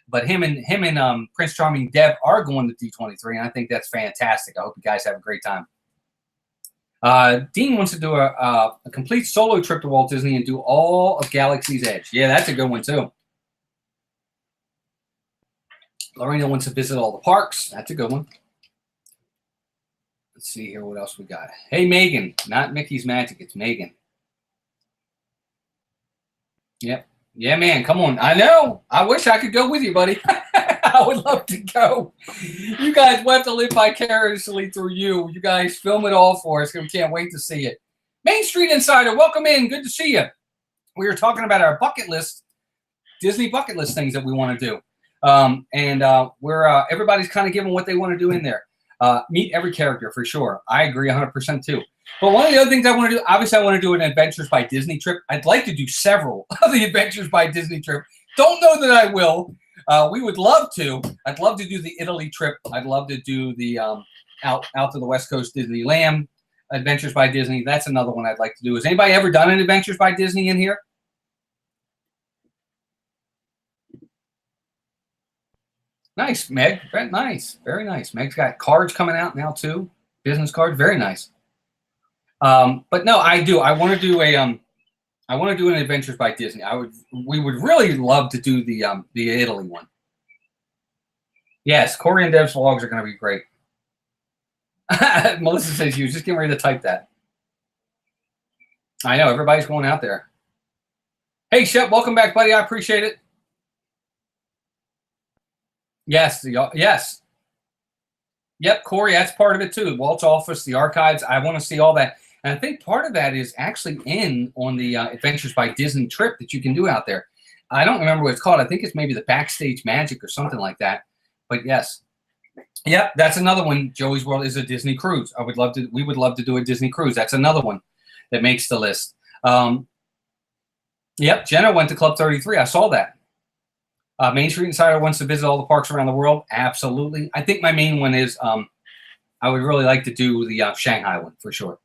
But him and Prince Charming Deb are going to D23, and I think that's fantastic. I hope you guys have a great time. Dean wants to do a complete solo trip to Walt Disney and do all of Galaxy's Edge. Yeah, that's a good one, too. Lorena wants to visit all the parks. That's a good one. Let's see here what else we got. Hey, Megan. Not Mickey's Magic. It's Megan. Yep. Yeah, man. Come on. I know. I wish I could go with you, buddy. I would love to go. You guys will have to live vicariously through you. You guys film it all for us. We can't wait to see it. Main Street Insider, welcome in. Good to see you. We were talking about our bucket list, Disney bucket list things that we want to do. We're everybody's kind of giving what they want to do in there. Meet every character for sure. I agree 100% too. But one of the other things I want to do, obviously I want to do an Adventures by Disney trip. I'd like to do several of the Adventures by Disney trip. Don't know that I will. We would love to. I'd love to do the Italy trip. I'd love to do the out to the West Coast Disneyland Adventures by Disney. That's another one I'd like to do. Has anybody ever done an Adventures by Disney in here? Nice, Meg. Very nice. Very nice. Meg's got cards coming out now too. Business cards. Very nice. But no, I do. I want to do I want to do an Adventures by Disney. We would really love to do the Italy one. Yes, Corey and Deb's vlogs are going to be great. Melissa says you just getting ready to type that. I know everybody's going out there. Hey, Shep, welcome back, buddy. I appreciate it. Yes, yes. Yep, Corey, that's part of it too. Walt's office, the archives. I want to see all that. And I think part of that is actually on the Adventures by Disney trip that you can do out there. I don't remember what it's called. I think it's maybe the Backstage Magic or something like that. But yes. Yep, that's another one. Joey's World is a Disney cruise. We would love to do a Disney cruise. That's another one that makes the list. Yep, Jenna went to Club 33. I saw that. Main Street Insider wants to visit all the parks around the world. Absolutely. I think my main one is I would really like to do the Shanghai one for sure.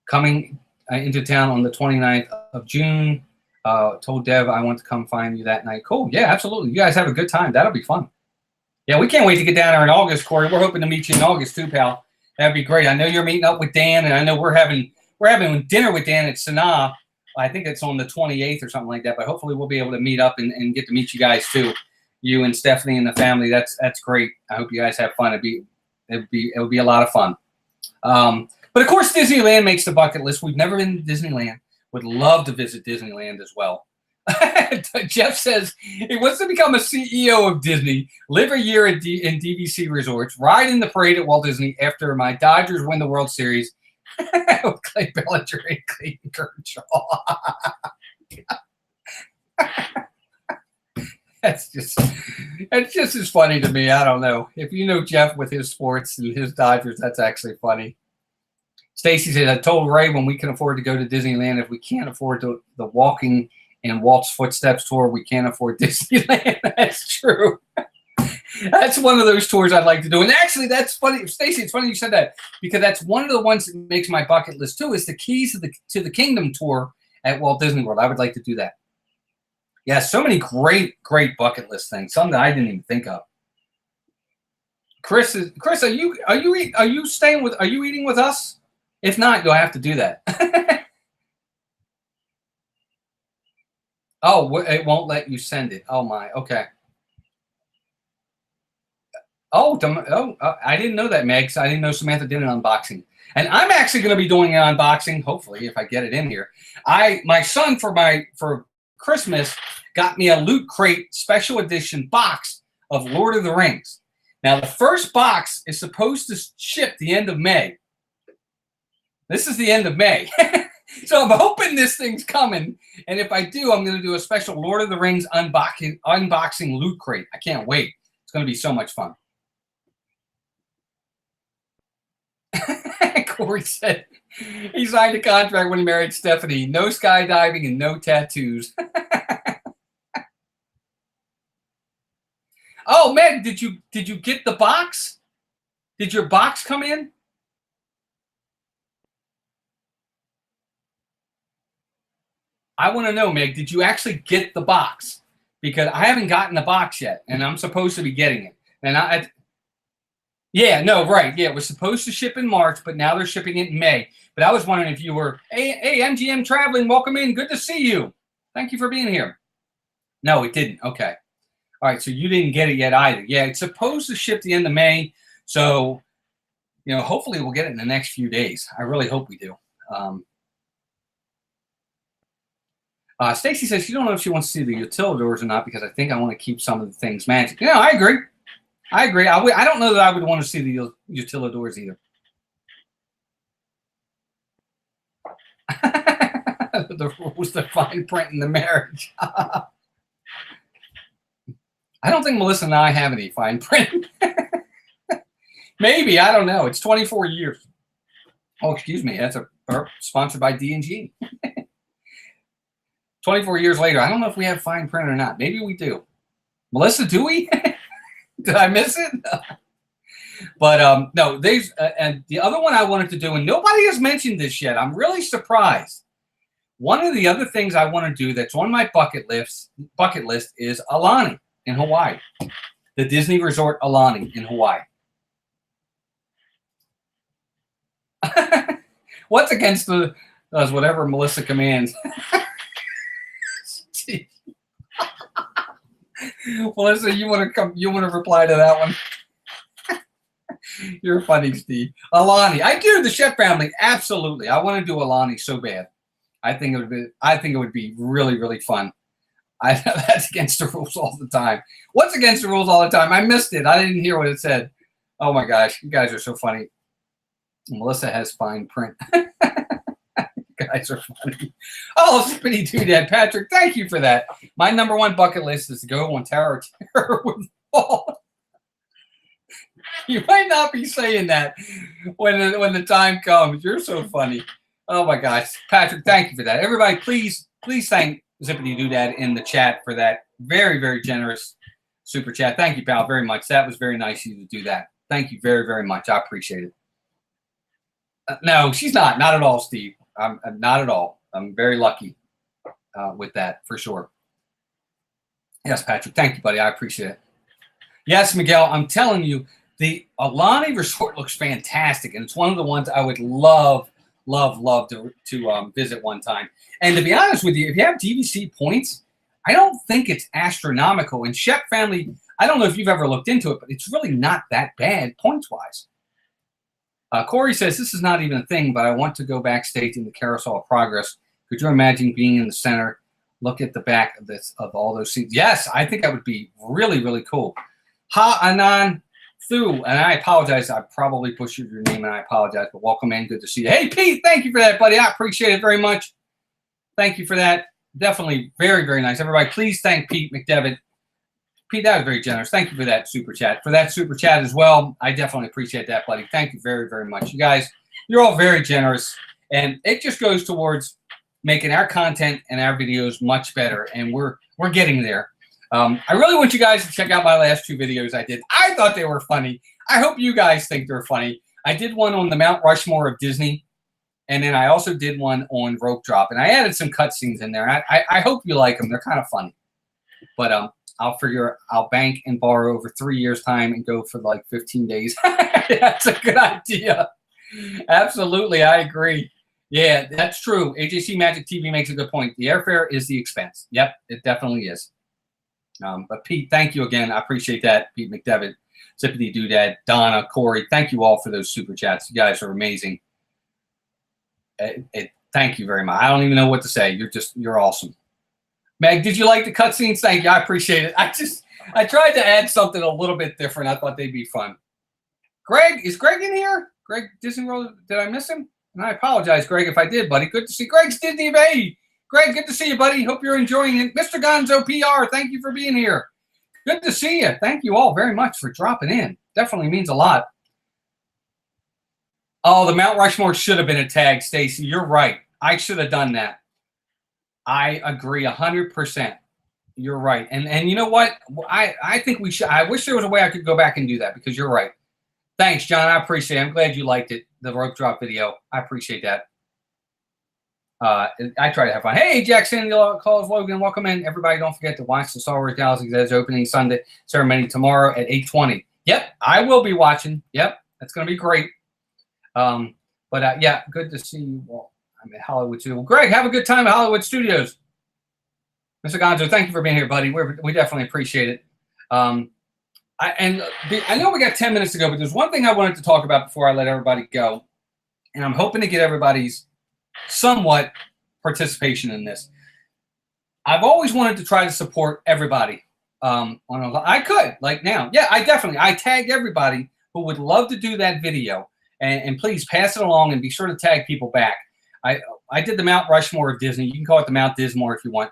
Coming into town on the 29th of June. Told Dev I want to come find you that night. Cool. Yeah, absolutely. You guys have a good time. That'll be fun. Yeah, we can't wait to get down there in August, Corey. We're hoping to meet you in August too, pal. That'd be great. I know you're meeting up with Dan, and I know we're having dinner with Dan at Sanaa. I think it's on the 28th or something like that, but hopefully we'll be able to meet up and get to meet you guys too. you and Stephanie and the family. That's great. I hope you guys have fun. It would be a lot of fun. But of course, Disneyland makes the bucket list. We've never been to Disneyland. Would love to visit Disneyland as well. Jeff says he wants to become a CEO of Disney, live a year in DVC resorts, ride in the parade at Walt Disney after my Dodgers win the World Series with Clay Bellinger and Clayton Kershaw. That's just as funny to me. I don't know. If you know Jeff with his sports and his Dodgers, that's actually funny. Stacy said, I told Ray when we can afford to go to Disneyland, if we can't afford the walking in Walt's footsteps tour, we can't afford Disneyland. That's true. That's one of those tours I'd like to do. And actually, that's funny. Stacy, it's funny you said that, because that's one of the ones that makes my bucket list too, is the Keys to the Kingdom tour at Walt Disney World. I would like to do that. Yeah, so many great bucket list things. Some that I didn't even think of. Chris, are you eating with us? If not, you'll have to do that. Oh, it won't let you send it. Oh my, okay. Oh, I didn't know that, Meg. I didn't know Samantha did an unboxing. And I'm actually going to be doing an unboxing, hopefully, if I get it in here. My son for Christmas got me a Loot Crate special edition box of Lord of the Rings. Now, the first box is supposed to ship the end of May. This is the end of May. So I'm hoping this thing's coming. And if I do, I'm going to do a special Lord of the Rings unboxing Loot Crate. I can't wait. It's going to be so much fun. Corey said he signed a contract when he married Stephanie. No skydiving and no tattoos. Oh, Meg, did you get the box? Did your box come in? I want to know, Meg, did you actually get the box? Because I haven't gotten the box yet, and I'm supposed to be getting it. And yeah, no, right. Yeah, it was supposed to ship in March, but now they're shipping it in May. But I was wondering if you were, hey, MGM Traveling, welcome in. Good to see you. Thank you for being here. No, it didn't. Okay. All right, so you didn't get it yet either. Yeah, it's supposed to ship the end of May. So, hopefully we'll get it in the next few days. I really hope we do. Stacy says she don't know if she wants to see the utilidors or not, because I think I want to keep some of the things magic. I agree. I don't know that I would want to see the utilidors either. The rules, the fine print in the marriage. I don't think Melissa and I have any fine print. Maybe, I don't know. It's 24 years. Oh, excuse me. That's sponsored by D&G. 24 years later, I don't know if we have fine print or not. Maybe we do. Melissa, do we? Did I miss it? But no, and the other one I wanted to do, and nobody has mentioned this yet. I'm really surprised. One of the other things I want to do that's on my bucket list is Aulani in Hawaii. The Disney Resort Aulani in Hawaii. What's against does whatever Melissa commands. Melissa, you want to reply to that one? You're funny, Steve. Aulani. I do, the Chef family. Absolutely. I want to do Aulani so bad. I think it would be really, really fun. That's against the rules all the time. What's against the rules all the time? I missed it. I didn't hear what it said. Oh my gosh, you guys are so funny. Melissa has fine print. You guys are funny. Oh, Spinney Doodad. Patrick, thank you for that. My #1 bucket list is to go on Tower of Terror with Paul. You might not be saying that when the time comes. You're so funny. Oh my gosh. Patrick, thank you for that. Everybody, please thank Zippity Doodad in the chat for that very, very generous super chat. Thank you, pal, very much. That was very nice of you to do that. Thank you very, very much. I appreciate it. No, she's not. Not at all, Steve. I'm not at all. I'm very lucky with that, for sure. Yes, Patrick. Thank you, buddy. I appreciate it. Yes, Miguel, I'm telling you, the Aulani Resort looks fantastic, and it's one of the ones I would love to visit one time. And to be honest with you, if you have DVC points, I don't think it's astronomical. And Shep family, I don't know if you've ever looked into it, but it's really not that bad points-wise. Corey says, this is not even a thing, but I want to go backstage in the Carousel of Progress. Could you imagine being in the center, look at the back of all those seats? Yes, I think that would be really, really cool. Ha Anan Thu, and I apologize. I probably butchered your name, and I apologize, but welcome in. Good to see you. Hey, Pete, thank you for that, buddy. I appreciate it very much. Thank you for that. Definitely very, very nice. Everybody, please thank Pete McDevitt. Pete, that was very generous. Thank you for that super chat. For that super chat as well, I definitely appreciate that, buddy. Thank you very, very much. You guys, you're all very generous, and it just goes towards making our content and our videos much better, and we're getting there. I really want you guys to check out my last 2 videos I did. I thought they were funny. I hope you guys think they're funny. I did one on the Mount Rushmore of Disney, and then I also did one on rope drop, and I added some cutscenes in there. I hope you like them. They're kind of funny. But I'll bank and borrow over 3 years' time and go for like 15 days. That's a good idea. Absolutely, I agree. Yeah, that's true. AJC Magic TV makes a good point. The airfare is the expense. Yep, it definitely is. But Pete, thank you again. I appreciate that. Pete McDevitt, Zippity Doodad, Donna, Corey, thank you all for those super chats. You guys are amazing. Thank you very much. I don't even know what to say. You're awesome. Meg, did you like the cutscenes? Thank you. I appreciate it. I tried to add something a little bit different. I thought they'd be fun. Greg, is Greg in here? Greg Disney World, did I miss him? And I apologize, Greg, if I did, buddy. Good to see Greg's Disney Bay. Greg, good to see you, buddy. Hope you're enjoying it. Mr. Gonzo PR, thank you for being here. Good to see you. Thank you all very much for dropping in. Definitely means a lot. Oh, the Mount Rushmore should have been a tag, Stacy. You're right. I should have done that. I agree 100%. You're right. And you know what? I think we should. I wish there was a way I could go back and do that because you're right. Thanks, John. I appreciate it. I'm glad you liked it, the rope drop video. I appreciate that. I try to have fun. Hey, Jackson, calls Logan. Welcome in. Everybody, don't forget to watch the Star Wars Galaxy's Edge opening Sunday ceremony tomorrow at 8:20. Yep, I will be watching. Yep, that's going to be great. Yeah, good to see you all. I'm at Hollywood Studios. Well, Greg, have a good time at Hollywood Studios. Mr. Gonzo, thank you for being here, buddy. We definitely appreciate it. I know we got 10 minutes to go, but there's one thing I wanted to talk about before I let everybody go, and I'm hoping to get everybody's somewhat participation in this. I've always wanted to try to support everybody. I could, like now. Yeah, I tagged everybody who would love to do that video, and please pass it along and be sure to tag people back. I did the Mount Rushmore of Disney. You can call it the Mount Dismore if you want.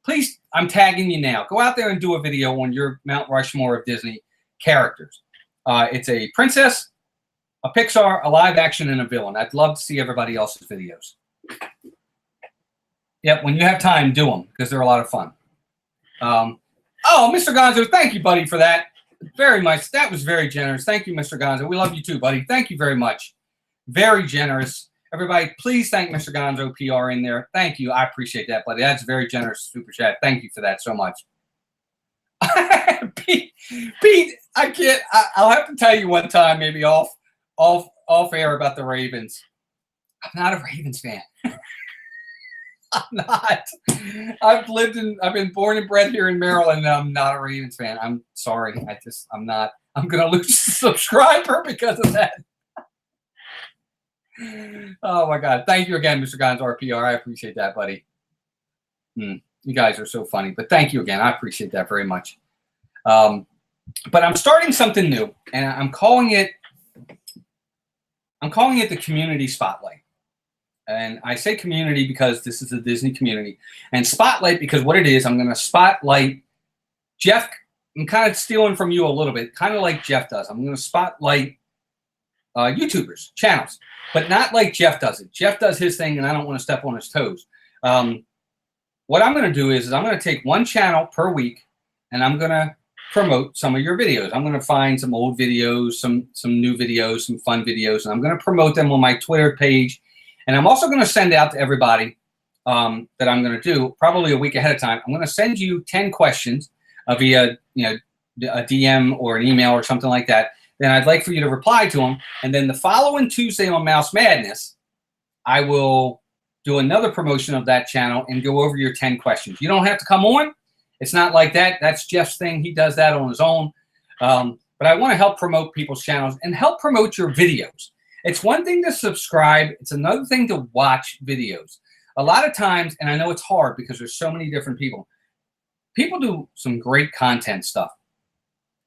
Please, I'm tagging you now. Go out there and do a video on your Mount Rushmore of Disney characters. It's a princess, a Pixar, a live action, and a villain. I'd love to see everybody else's videos. Yep, when you have time, do them because they're a lot of fun. Oh, Mr. Gonzo, thank you, buddy, for that. Very much. That was very generous. Thank you, Mr. Gonzo. We love you too, buddy. Thank you very much. Very generous. Everybody, please thank Mr. Gonzo PR in there. Thank you. I appreciate that, buddy. That's a very generous super chat. Thank you for that so much. Pete, I can't. I'll have to tell you one time, maybe off air about the Ravens. I'm not a Ravens fan. I'm not. I've been born and bred here in Maryland, and I'm not a Ravens fan. I'm sorry. I'm not. I'm going to lose a subscriber because of that. Oh my God. Thank you again, Mr. Gonzo RPR. I appreciate that, buddy. You guys are so funny, but thank you again. I appreciate that very much. But I'm starting something new, and I'm calling it the Community Spotlight. And I say community because this is a Disney community, and spotlight because what it is, I'm going to spotlight Jeff. I'm kind of stealing from you a little bit, kind of like Jeff does. I'm going to spotlight YouTubers, channels, but not like Jeff does it. Jeff does his thing, and I don't want to step on his toes. What I'm going to do is I'm going to take one channel per week, and I'm going to promote some of your videos. I'm going to find some old videos, some new videos, some fun videos, and I'm going to promote them on my Twitter page. And I'm also going to send out to everybody that I'm going to do probably a week ahead of time. I'm going to send you 10 questions via a DM or an email or something like that. Then I'd like for you to reply to them. And then the following Tuesday on Mouse Madness, I will do another promotion of that channel and go over your 10 questions. You don't have to come on. It's not like that. That's Jeff's thing. He does that on his own. But I want to help promote people's channels and help promote your videos. It's one thing to subscribe. It's another thing to watch videos. A lot of times, and I know it's hard because there's so many different people. People do some great content stuff.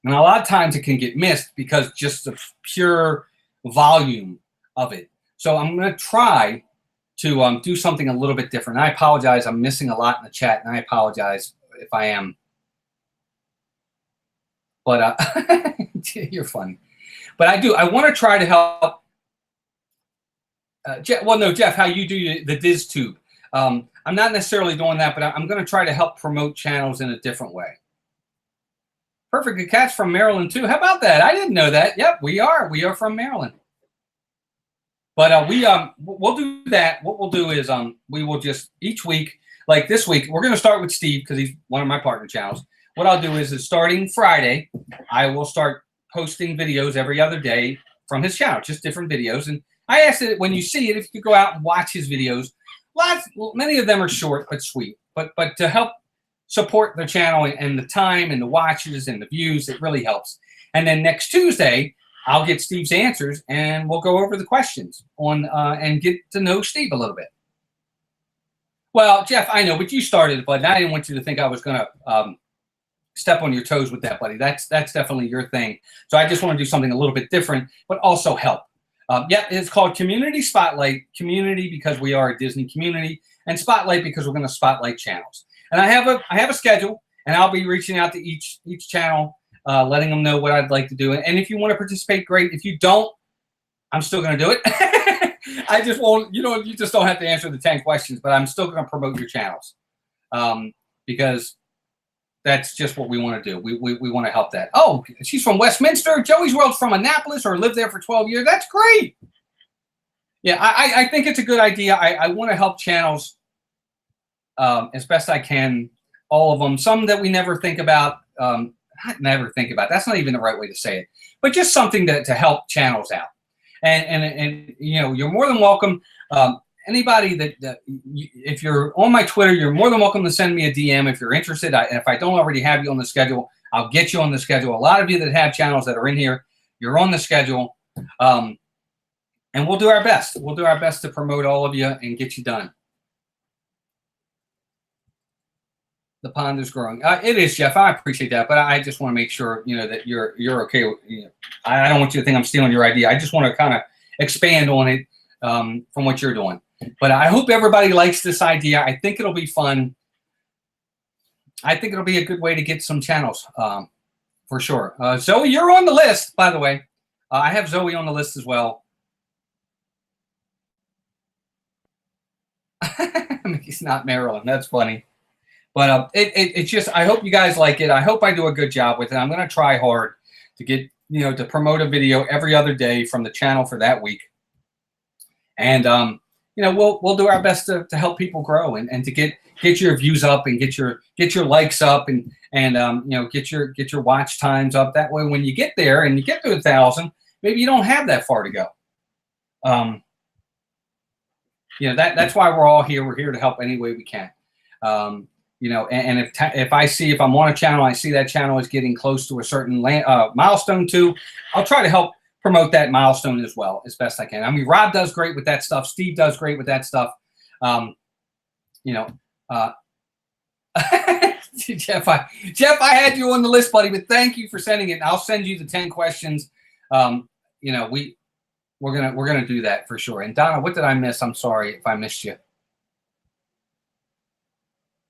And a lot of times it can get missed because just the pure volume of it. So I'm going to try to do something a little bit different. I apologize. I'm missing a lot in the chat, and I apologize if I am. But you're funny. But I want to try to help. Jeff, how you do the DizTube. I'm not necessarily doing that, but I'm going to try to help promote channels in a different way. Perfect Cat's from Maryland too. How about that? I didn't know that. Yep, we are. We are from Maryland. But we'll do that. What we'll do is we will just each week, like this week, we're going to start with Steve because he's one of my partner channels. What I'll do is starting Friday, I will start posting videos every other day from his channel, just different videos. And I asked that when you see it, if you go out and watch his videos, many of them are short but sweet. But to help support the channel and the time and the watches and the views, it really helps. And then next Tuesday, I'll get Steve's answers and we'll go over the questions on and get to know Steve a little bit. Well, Jeff, I know, but you started it, but I didn't want you to think I was going to step on your toes with that, buddy. That's definitely your thing. So I just want to do something a little bit different, but also help. Yeah, it's called Community Spotlight. Community because we are a Disney community, and Spotlight because we're going to spotlight channels. And I have a schedule, and I'll be reaching out to each channel, letting them know what I'd like to do. And if you want to participate, great. If you don't, I'm still going to do it. I just won't. You just don't have to answer the 10 questions, but I'm still going to promote your channels because that's just what we want to do. We want to help that. Oh, she's from Westminster. Joey's World's from Annapolis or lived there for 12 years. That's great. Yeah, I think it's a good idea. I want to help channels as best I can, all of them. Some that we never think about. Not never think about. That's not even the right way to say it. But just something to help channels out. And you're more than welcome. Anybody if you're on my Twitter, you're more than welcome to send me a DM if you're interested. If I don't already have you on the schedule, I'll get you on the schedule. A lot of you that have channels that are in here, you're on the schedule. And we'll do our best. We'll do our best to promote all of you and get you done. The pond is growing. It is, Jeff. I appreciate that, but I just want to make sure that you're okay with. I don't want you to think I'm stealing your idea. I just want to kind of expand on it from what you're doing. But I hope everybody likes this idea. I think it'll be fun. I think it'll be a good way to get some channels for sure. Zoe, you're on the list, by the way. I have Zoe on the list as well. He's not Maryland. That's funny. But it's just, I hope you guys like it. I hope I do a good job with it. I'm going to try hard to get, to promote a video every other day from the channel for that week. And, we'll do our best to help people grow and to get your views up and get your likes up and get your watch times up. That way, when you get there and you get to 1,000, maybe you don't have that far to go. That's why we're all here. We're here to help any way we can. And if I'm on a channel, I see that channel is getting close to a certain milestone too, I'll try to help promote that milestone as well as best I can. I mean, Rob does great with that stuff. Steve does great with that stuff. Jeff, I had you on the list, buddy, but thank you for sending it. I'll send you the 10 questions. We're gonna do that for sure. And Donna, what did I miss? I'm sorry if I missed you.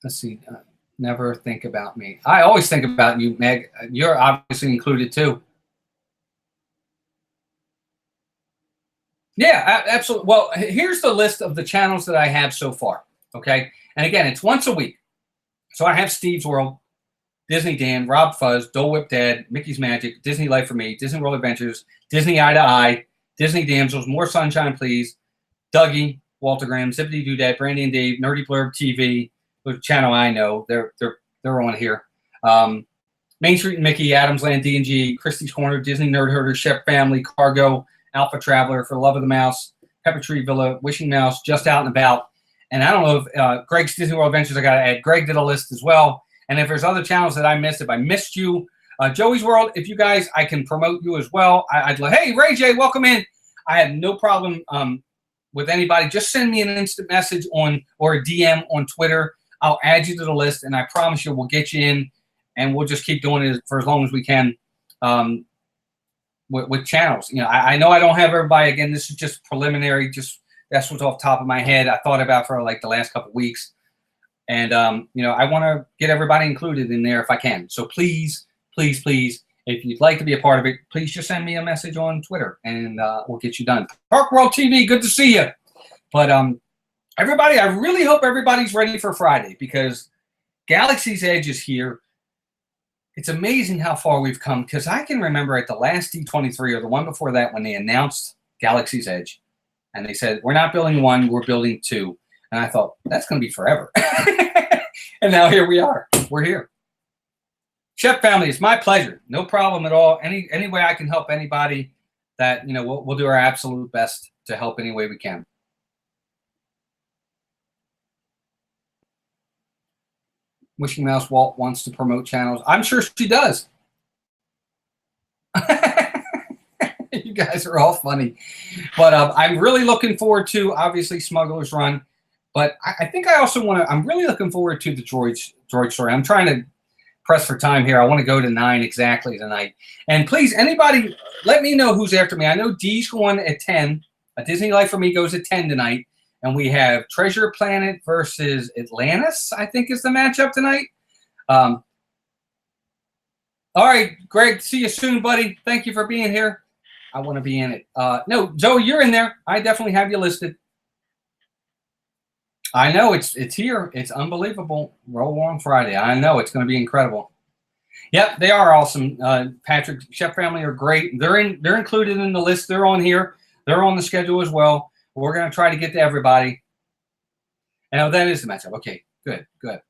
Let's see. Never think about me. I always think about you, Meg. You're obviously included too. Yeah, absolutely. Well, here's the list of the channels that I have so far. Okay. And again, it's once a week. So I have Steve's World, Disney Dan, Rob Fuzz, Dole Whip Dad, Mickey's Magic, Disney Life for Me, Disney World Adventures, Disney Eye to Eye, Disney Damsels, More Sunshine Please, Dougie, Walter Graham, Zippity Doodad, Brandy and Dave, Nerdy Blurb TV, the channel I know. They're on here. Main Street and Mickey, Adams Land, D&G, Christie's Corner, Disney Nerd Herder, Shep Family, Cargo, Alpha Traveler, For the Love of the Mouse, Pepper Tree Villa, Wishing Mouse, Just Out and About, And I don't know if Greg's Disney World Adventures, I got to add. Greg did a list as well. And if there's other channels that I missed, if I missed you, Joey's World, if you guys, I can promote you as well. I'd like, hey, Ray J, welcome in. I have no problem with anybody. Just send me an instant message or a DM on Twitter. I'll add you to the list, and I promise you we'll get you in, and we'll just keep doing it for as long as we can with channels. You know, I know I don't have everybody. Again, this is just preliminary. Just that's what's off the top of my head. I thought about for like the last couple of weeks. And, you know, I want to get everybody included in there if I can. So please, please, please, if you'd like to be a part of it, please just send me a message on Twitter, and we'll get you done. Park World TV, good to see you. But everybody, I really hope everybody's ready for Friday, because Galaxy's Edge is here. It's amazing how far we've come, because I can remember at the last D23 or the one before that when they announced Galaxy's Edge, and they said, we're not building one, we're building two. And I thought, that's going to be forever. And now here we are. We're here. Chef family, it's my pleasure. No problem at all. Any way I can help anybody, that, you know, we'll do our absolute best to help any way we can. Wishing Mouse Walt wants to promote channels. I'm sure she does. You guys are all funny. But I'm really looking forward to, obviously, Smuggler's Run. But I think I also want to, I'm really looking forward to the droid story. I'm trying to press for time here. I want to go to 9 exactly tonight. And please, anybody, let me know who's after me. I know Dee's going at 10. A Disney Life for Me goes at 10 tonight. And we have Treasure Planet versus Atlantis, I think is the matchup tonight. All right, Greg, see you soon, buddy. Thank you for being here. I want to be in it. No, Joe, you're in there. I definitely have you listed. I know it's here. It's unbelievable. Roll on Friday. I know it's going to be incredible. Yep, they are awesome. Patrick, Chef family are great. They're included in the list. They're on here. They're on the schedule as well. We're going to try to get to everybody. And that is the matchup. Okay, good, good.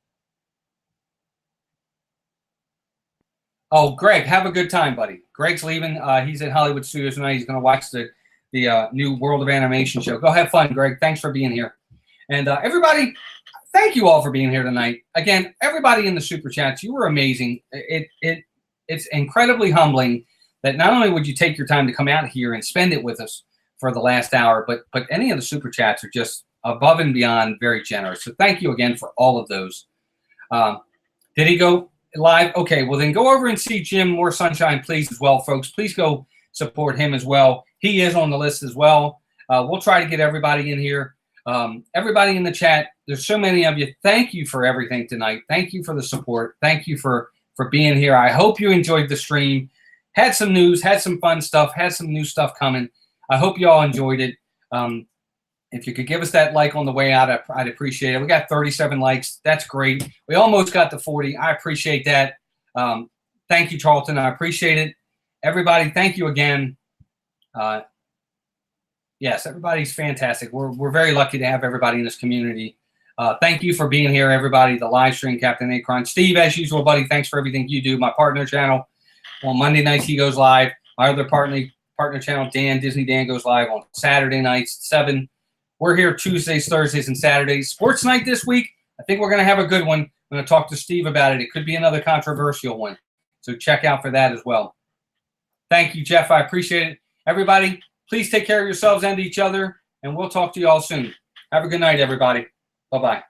Oh, Greg, have a good time, buddy. Greg's leaving. He's at Hollywood Studios tonight. He's going to watch the new World of Animation show. Go have fun, Greg. Thanks for being here. And everybody, thank you all for being here tonight. Again, everybody in the Super Chats, you were amazing. It's incredibly humbling that not only would you take your time to come out here and spend it with us for the last hour, but any of the Super Chats are just above and beyond very generous. So thank you again for all of those. Did he go live? Okay, well then go over and see Jim More Sunshine, please, as well, folks. Please go support him as well. He is on the list as well. We'll try to get everybody in here. Everybody in the chat, there's so many of you. Thank you for everything tonight. Thank you for the support. Thank you for being here. I hope you enjoyed the stream. Had some news, had some fun stuff, had some new stuff coming. I hope you all enjoyed it. If you could give us that like on the way out, I'd appreciate it. We got 37 likes. That's great. We almost got to 40. I appreciate that. Thank you, Charlton. I appreciate it. Everybody, thank you again. Yes, everybody's fantastic. We're very lucky to have everybody in this community. Thank you for being here, everybody. The live stream, Captain Akron. Steve, as usual, buddy, thanks for everything you do. My partner channel, on Monday nights, he goes live. My other partner channel, Dan, Disney Dan, goes live on Saturday nights, 7. We're here Tuesdays, Thursdays, and Saturdays. Sports night this week, I think we're going to have a good one. I'm going to talk to Steve about it. It could be another controversial one. So check out for that as well. Thank you, Jeff. I appreciate it. Everybody, please take care of yourselves and each other, and we'll talk to you all soon. Have a good night, everybody. Bye-bye.